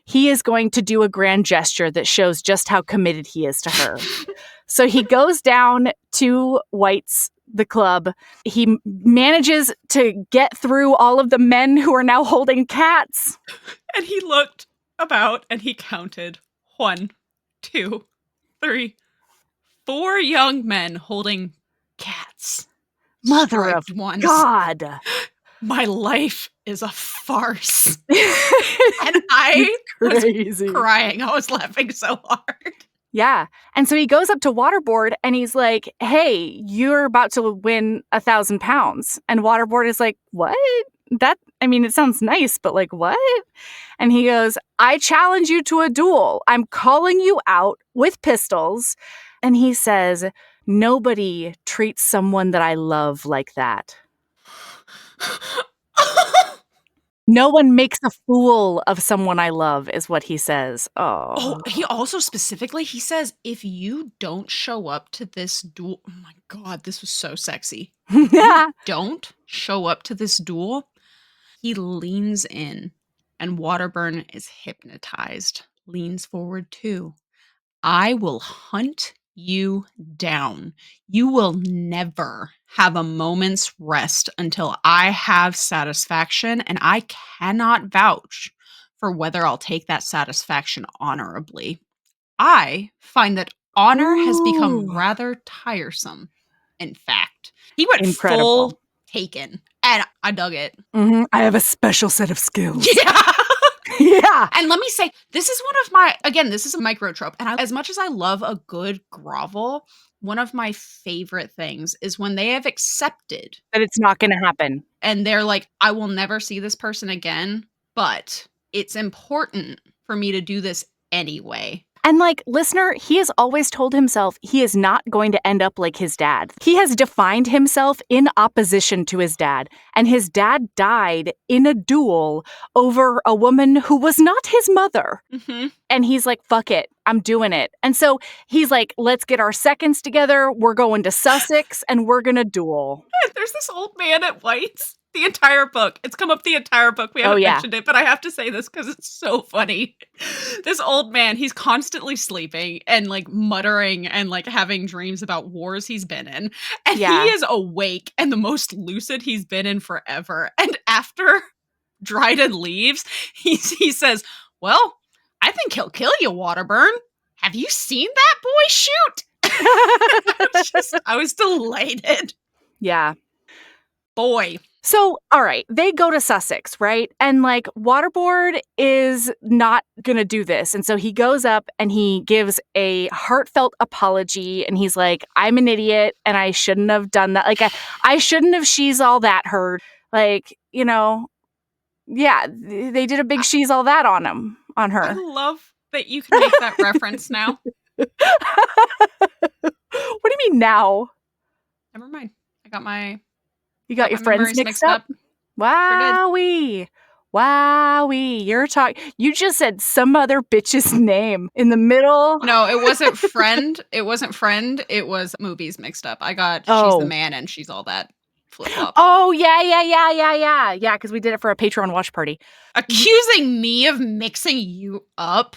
he is going to do a grand gesture that shows just how committed he is to her. So he goes down to White's, the club. He manages to get through all of the men who are now holding cats. And he looked about and he counted 1, 2, 3, 4 young men holding cats. Mother of God. My life is a farce. And I was crying. I was laughing so hard. Yeah. And so he goes up to Waterboard and he's like, hey, you're about to win 1,000 pounds. And Waterboard is like, what? It sounds nice, but like, what? And he goes, I challenge you to a duel. I'm calling you out with pistols. And he says, nobody treats someone that I love like that. No one makes a fool of someone I love, is what he says. Oh, he also specifically, he says, if you don't show up to this duel, oh my God, this was so sexy. If you don't show up to this duel, he leans in and Waterburn is hypnotized, leans forward too. I will hunt you down. You will never have a moment's rest until I have satisfaction, and I cannot vouch for whether I'll take that satisfaction honorably. I find that honor has become rather tiresome. In fact, he went full Taken, and I dug it. Mm-hmm. I have a special set of skills. Yeah. Yeah. And let me say, this is one of my, again, this is a micro trope. And as much as I love a good grovel, one of my favorite things is when they have accepted that it's not going to happen. And they're like, I will never see this person again, but it's important for me to do this anyway. And like, listener, he has always told himself he is not going to end up like his dad. He has defined himself in opposition to his dad. And his dad died in a duel over a woman who was not his mother. Mm-hmm. And he's like, fuck it, I'm doing it. And so he's like, let's get our seconds together. We're going to Sussex and we're going to duel. There's this old man at White's. The entire book. It's come up the entire book. We haven't mentioned it, but I have to say this because it's so funny. This old man, he's constantly sleeping and like muttering and like having dreams about wars he's been in. And he is awake and the most lucid he's been in forever. And after Dryden leaves, he says, well, I think he'll kill you, Waterburn. Have you seen that boy shoot? I was delighted. Yeah. Boy. So, all right, they go to Sussex, right? And like Waterboard is not going to do this. And so he goes up and he gives a heartfelt apology and he's like, I'm an idiot and I shouldn't have done that. Like, I shouldn't have she's all that her. Like, you know, yeah, they did a big she's all that on her. I love that you can make that reference now. What do you mean now? Never mind. I got my... You got your friends mixed up? Wowie. Wowie. You just said some other bitch's name in the middle. No, it wasn't friend. It wasn't friend. It was movies mixed up. I got She's the Man and She's All That. flip-flop. Oh, yeah, because we did it for a Patreon watch party. Accusing me of mixing you up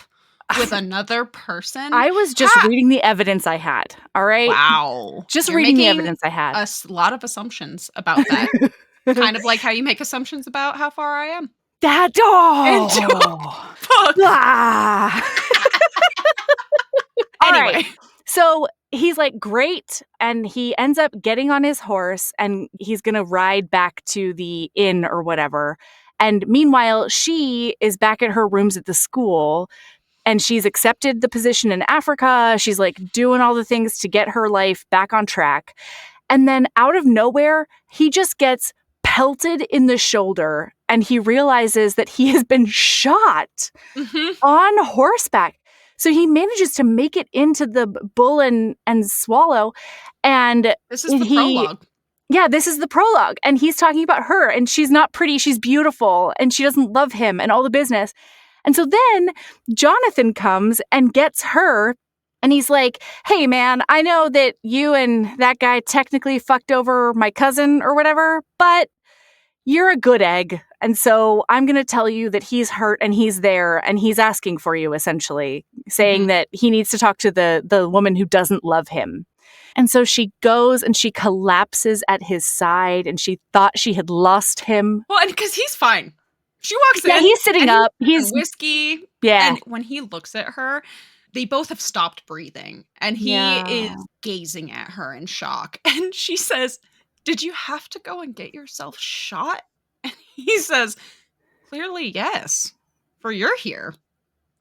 with another person? I was just reading the evidence I had, all right? Wow. Just reading the evidence I had. A lot of assumptions about that. Kind of like how you make assumptions about how far I am. That fuck. Anyway. Right. So he's like, great. And he ends up getting on his horse and he's going to ride back to the inn or whatever. And meanwhile, she is back at her rooms at the school and she's accepted the position in Africa. She's like doing all the things to get her life back on track. And then out of nowhere, he just gets pelted in the shoulder and he realizes that he has been shot on horseback. So he manages to make it into the bull and swallow. And this is the prologue. Yeah, this is the prologue. And he's talking about her and she's not pretty. She's beautiful and she doesn't love him and all the business. And so then Jonathan comes and gets her. And he's like, hey, man, I know that you and that guy technically fucked over my cousin or whatever, but you're a good egg. And so I'm going to tell you that he's hurt and he's there and he's asking for you, essentially, saying that he needs to talk to the woman who doesn't love him. And so she goes and she collapses at his side and she thought she had lost him. Well, and because he's fine. She walks in. Yeah, he's sitting up. He's whiskey. Yeah. And when he looks at her, they both have stopped breathing. And he is gazing at her in shock. And she says, did you have to go and get yourself shot? And he says, clearly, yes. For you're here.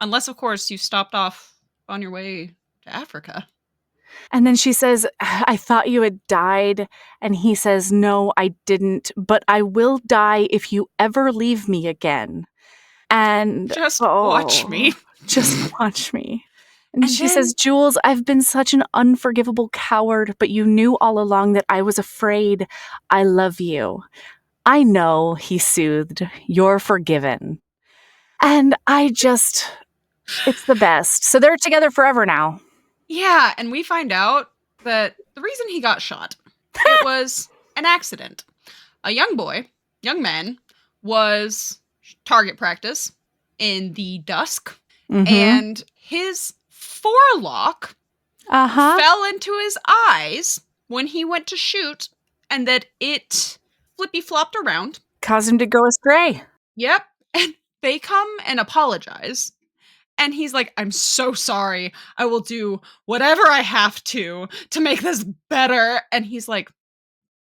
Unless, of course, you stopped off on your way to Africa. And then she says, I thought you had died. And he says, no, I didn't. But I will die if you ever leave me again. And just watch me. Just watch me. And she says, Jules, I've been such an unforgivable coward, but you knew all along that I was afraid. I love you. I know, he soothed. You're forgiven. And it's the best. So they're together forever now. Yeah, and we find out that the reason he got shot, it was an accident. A young man, was target practice in the dusk, and his forelock fell into his eyes when he went to shoot, and that it flippy-flopped around. Caused him to go astray. Yep. And they come and apologize. And he's like, I'm so sorry. I will do whatever I have to make this better. And he's like,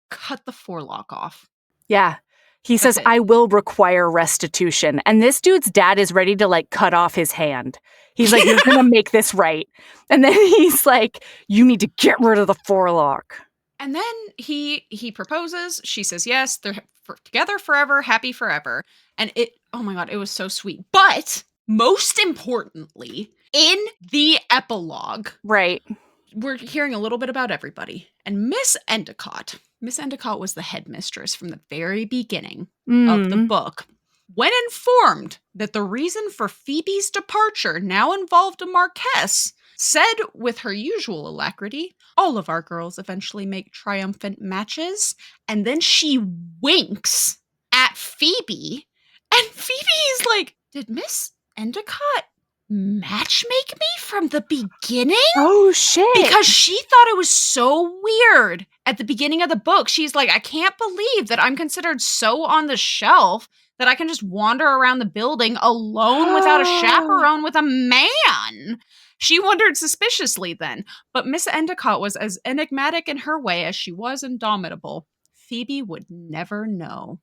cut the forelock off. Yeah. He says, I will require restitution. And this dude's dad is ready to like cut off his hand. He's like, you're going to make this right. And then he's like, you need to get rid of the forelock. And then he proposes. She says yes. They're together forever, happy forever. And oh my God, it was so sweet. But most importantly, in the epilogue, right, we're hearing a little bit about everybody. And Miss Endicott was the headmistress from the very beginning of the book. When informed that the reason for Phoebe's departure now involved a Marquess, said with her usual alacrity, all of our girls eventually make triumphant matches. And then she winks at Phoebe. And Phoebe is like, did Miss Endicott matchmake me from the beginning? Oh, shit. Because she thought it was so weird at the beginning of the book. She's like, I can't believe that I'm considered so on the shelf that I can just wander around the building alone without a chaperone with a man. She wondered suspiciously then, but Miss Endicott was as enigmatic in her way as she was indomitable. Phoebe would never know.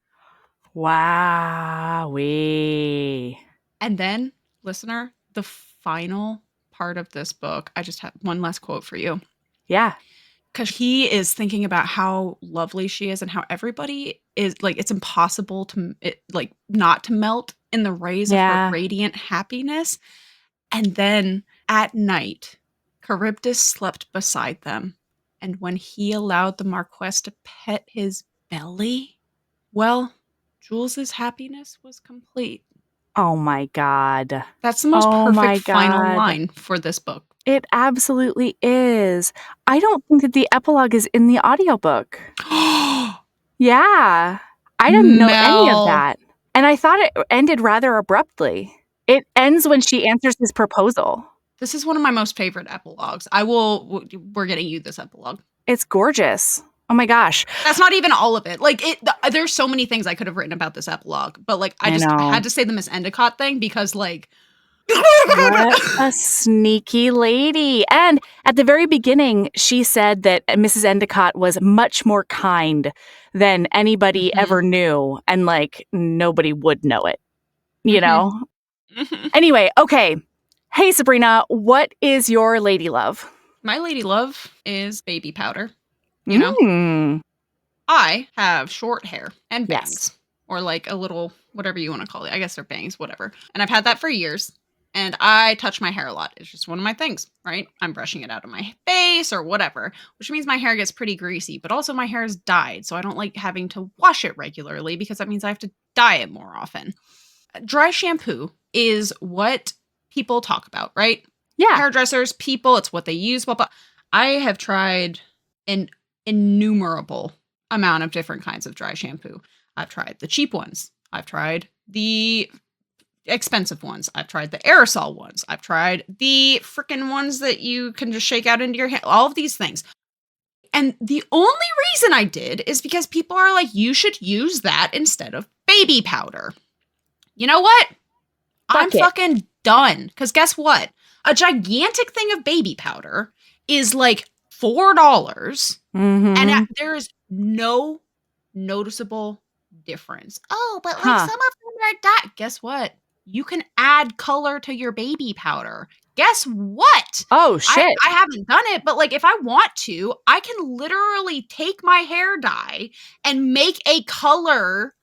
Wowee. And then, listener, the final part of this book, I just have one last quote for you. Yeah. Because he is thinking about how lovely she is and how everybody is, like, it's impossible to, not to melt in the rays of her radiant happiness. And then at night, Charybdis slept beside them. And when he allowed the Marquess to pet his belly, well, Jules's happiness was complete. Oh my God. That's the most perfect final line for this book. It absolutely is. I don't think that the epilogue is in the audiobook. Yeah. I didn't know any of that. And I thought it ended rather abruptly. It ends when she answers his proposal. This is one of my most favorite epilogues. We're getting you this epilogue. It's gorgeous. Oh my gosh. That's not even all of it. Like, there's so many things I could have written about this epilogue, but like, I had to say the Miss Endicott thing because like, what a sneaky lady. And at the very beginning, she said that Mrs. Endicott was much more kind than anybody ever knew. And like, nobody would know it, you know? Anyway, okay. Hey, Sabrina, what is your lady love? My lady love is baby powder. You know? I have short hair and bangs. Yes. Or like a little, whatever you want to call it. I guess they're bangs, whatever. And I've had that for years. And I touch my hair a lot. It's just one of my things, right? I'm brushing it out of my face or whatever, which means my hair gets pretty greasy, but also my hair is dyed. So I don't like having to wash it regularly because that means I have to dye it more often. Dry shampoo is what people talk about, right? Yeah. Hairdressers, people, it's what they use. Blah, blah. I have tried an innumerable amount of different kinds of dry shampoo. I've tried the cheap ones. I've tried the expensive ones. I've tried the aerosol ones. I've tried the freaking ones that you can just shake out into your hand. All of these things. And the only reason I did is because people are like, you should use that instead of baby powder. You know what? I'm fucking done. Because guess what? A gigantic thing of baby powder is like $4. And there is no noticeable difference. Oh, but like some of them are that. Guess what? You can add color to your baby powder. Guess what? Oh, shit. I haven't done it, but like if I want to, I can literally take my hair dye and make a color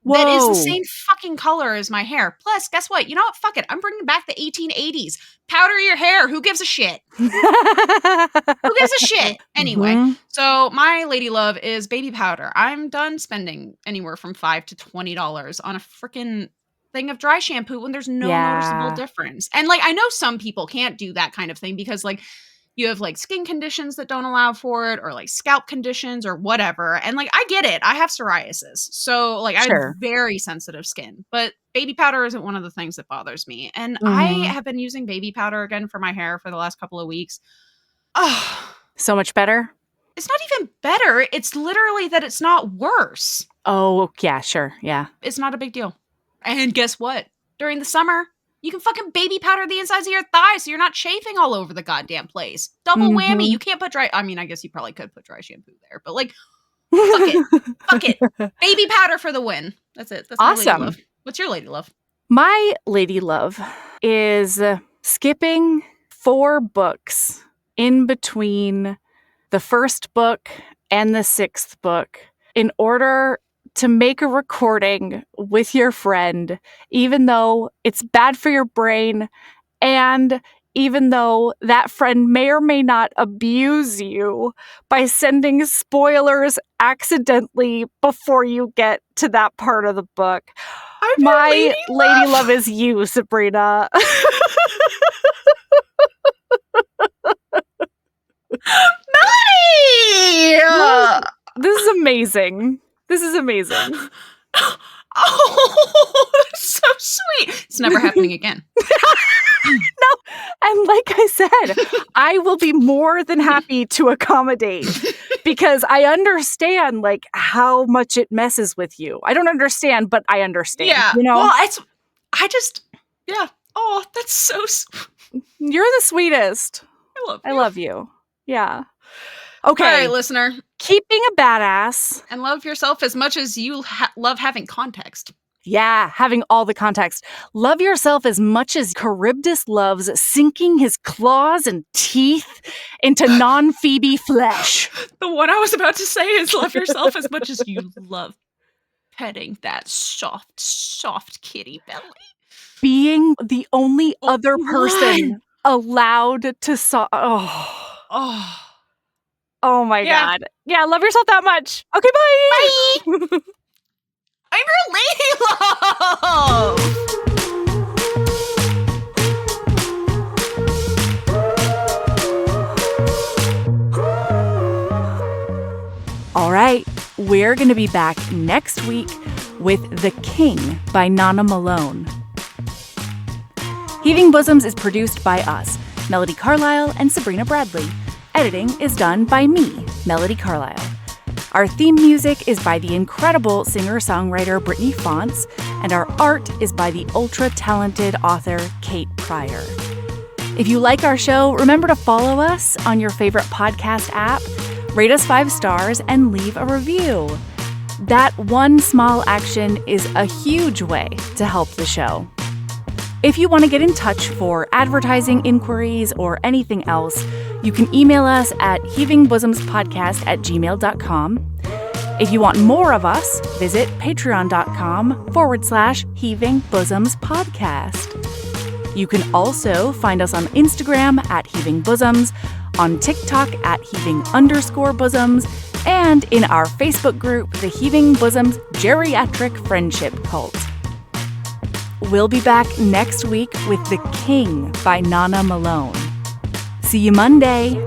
that is the same fucking color as my hair. Plus, guess what? You know what? Fuck it. I'm bringing back the 1880s. Powder your hair. Who gives a shit? Who gives a shit? Anyway, so my lady love is baby powder. I'm done spending anywhere from $5 to $20 on a freaking thing of dry shampoo when there's no noticeable difference. And like, I know some people can't do that kind of thing because like you have like skin conditions that don't allow for it or like scalp conditions or whatever. And like, I get it. I have psoriasis. So like I have very sensitive skin, but baby powder isn't one of the things that bothers me. And I have been using baby powder again for my hair for the last couple of weeks. Oh, so much better. It's not even better. It's literally that it's not worse. Oh, yeah, sure. Yeah. It's not a big deal. And guess what? During the summer, you can fucking baby powder the insides of your thighs so you're not chafing all over the goddamn place. Double whammy. You can't put I guess you probably could put dry shampoo there, but like, fuck it. Fuck it. Baby powder for the win. That's it. That's awesome. My lady love. What's your lady love? My lady love is skipping 4 books in between the first book and the 6th book in order to make a recording with your friend, even though it's bad for your brain and even though that friend may or may not abuse you by sending spoilers accidentally before you get to that part of the book. My lady love is you, Sabrina. Melody! This is amazing. This is amazing. Oh, that's so sweet. It's never happening again. No, and like I said, I will be more than happy to accommodate because I understand like how much it messes with you. I don't understand, but I understand. Yeah, you know. Well, yeah. Oh, that's so sweet. You're the sweetest. I love you. Yeah. Okay. All right, listener. Keeping a badass. And love yourself as much as you love having context. Yeah, having all the context. Love yourself as much as Charybdis loves sinking his claws and teeth into non-Phoebe flesh. The one I was about to say is love yourself as much as you love petting that soft, soft kitty belly. Being the only other person allowed to Oh my God. Yeah, love yourself that much. Okay, bye. Bye. I'm your lady love. All right, we're going to be back next week with The King by Nana Malone. Heaving Bosoms is produced by us, Melody Carlisle and Sabrina Bradley. Editing is done by me, Melody Carlisle. Our theme music is by the incredible singer-songwriter Brittany Fonts, and our art is by the ultra-talented author Kate Pryor. If you like our show, remember to follow us on your favorite podcast app, rate us 5 stars, and leave a review. That one small action is a huge way to help the show. If you want to get in touch for advertising inquiries or anything else, you can email us at heavingbosomspodcast@gmail.com. If you want more of us, visit patreon.com/heavingbosomspodcast. You can also find us on Instagram at heavingbosoms, on TikTok at heaving_bosoms, and in our Facebook group, the Heaving Bosoms Geriatric Friendship Cult. We'll be back next week with The King by Nana Malone. See you Monday.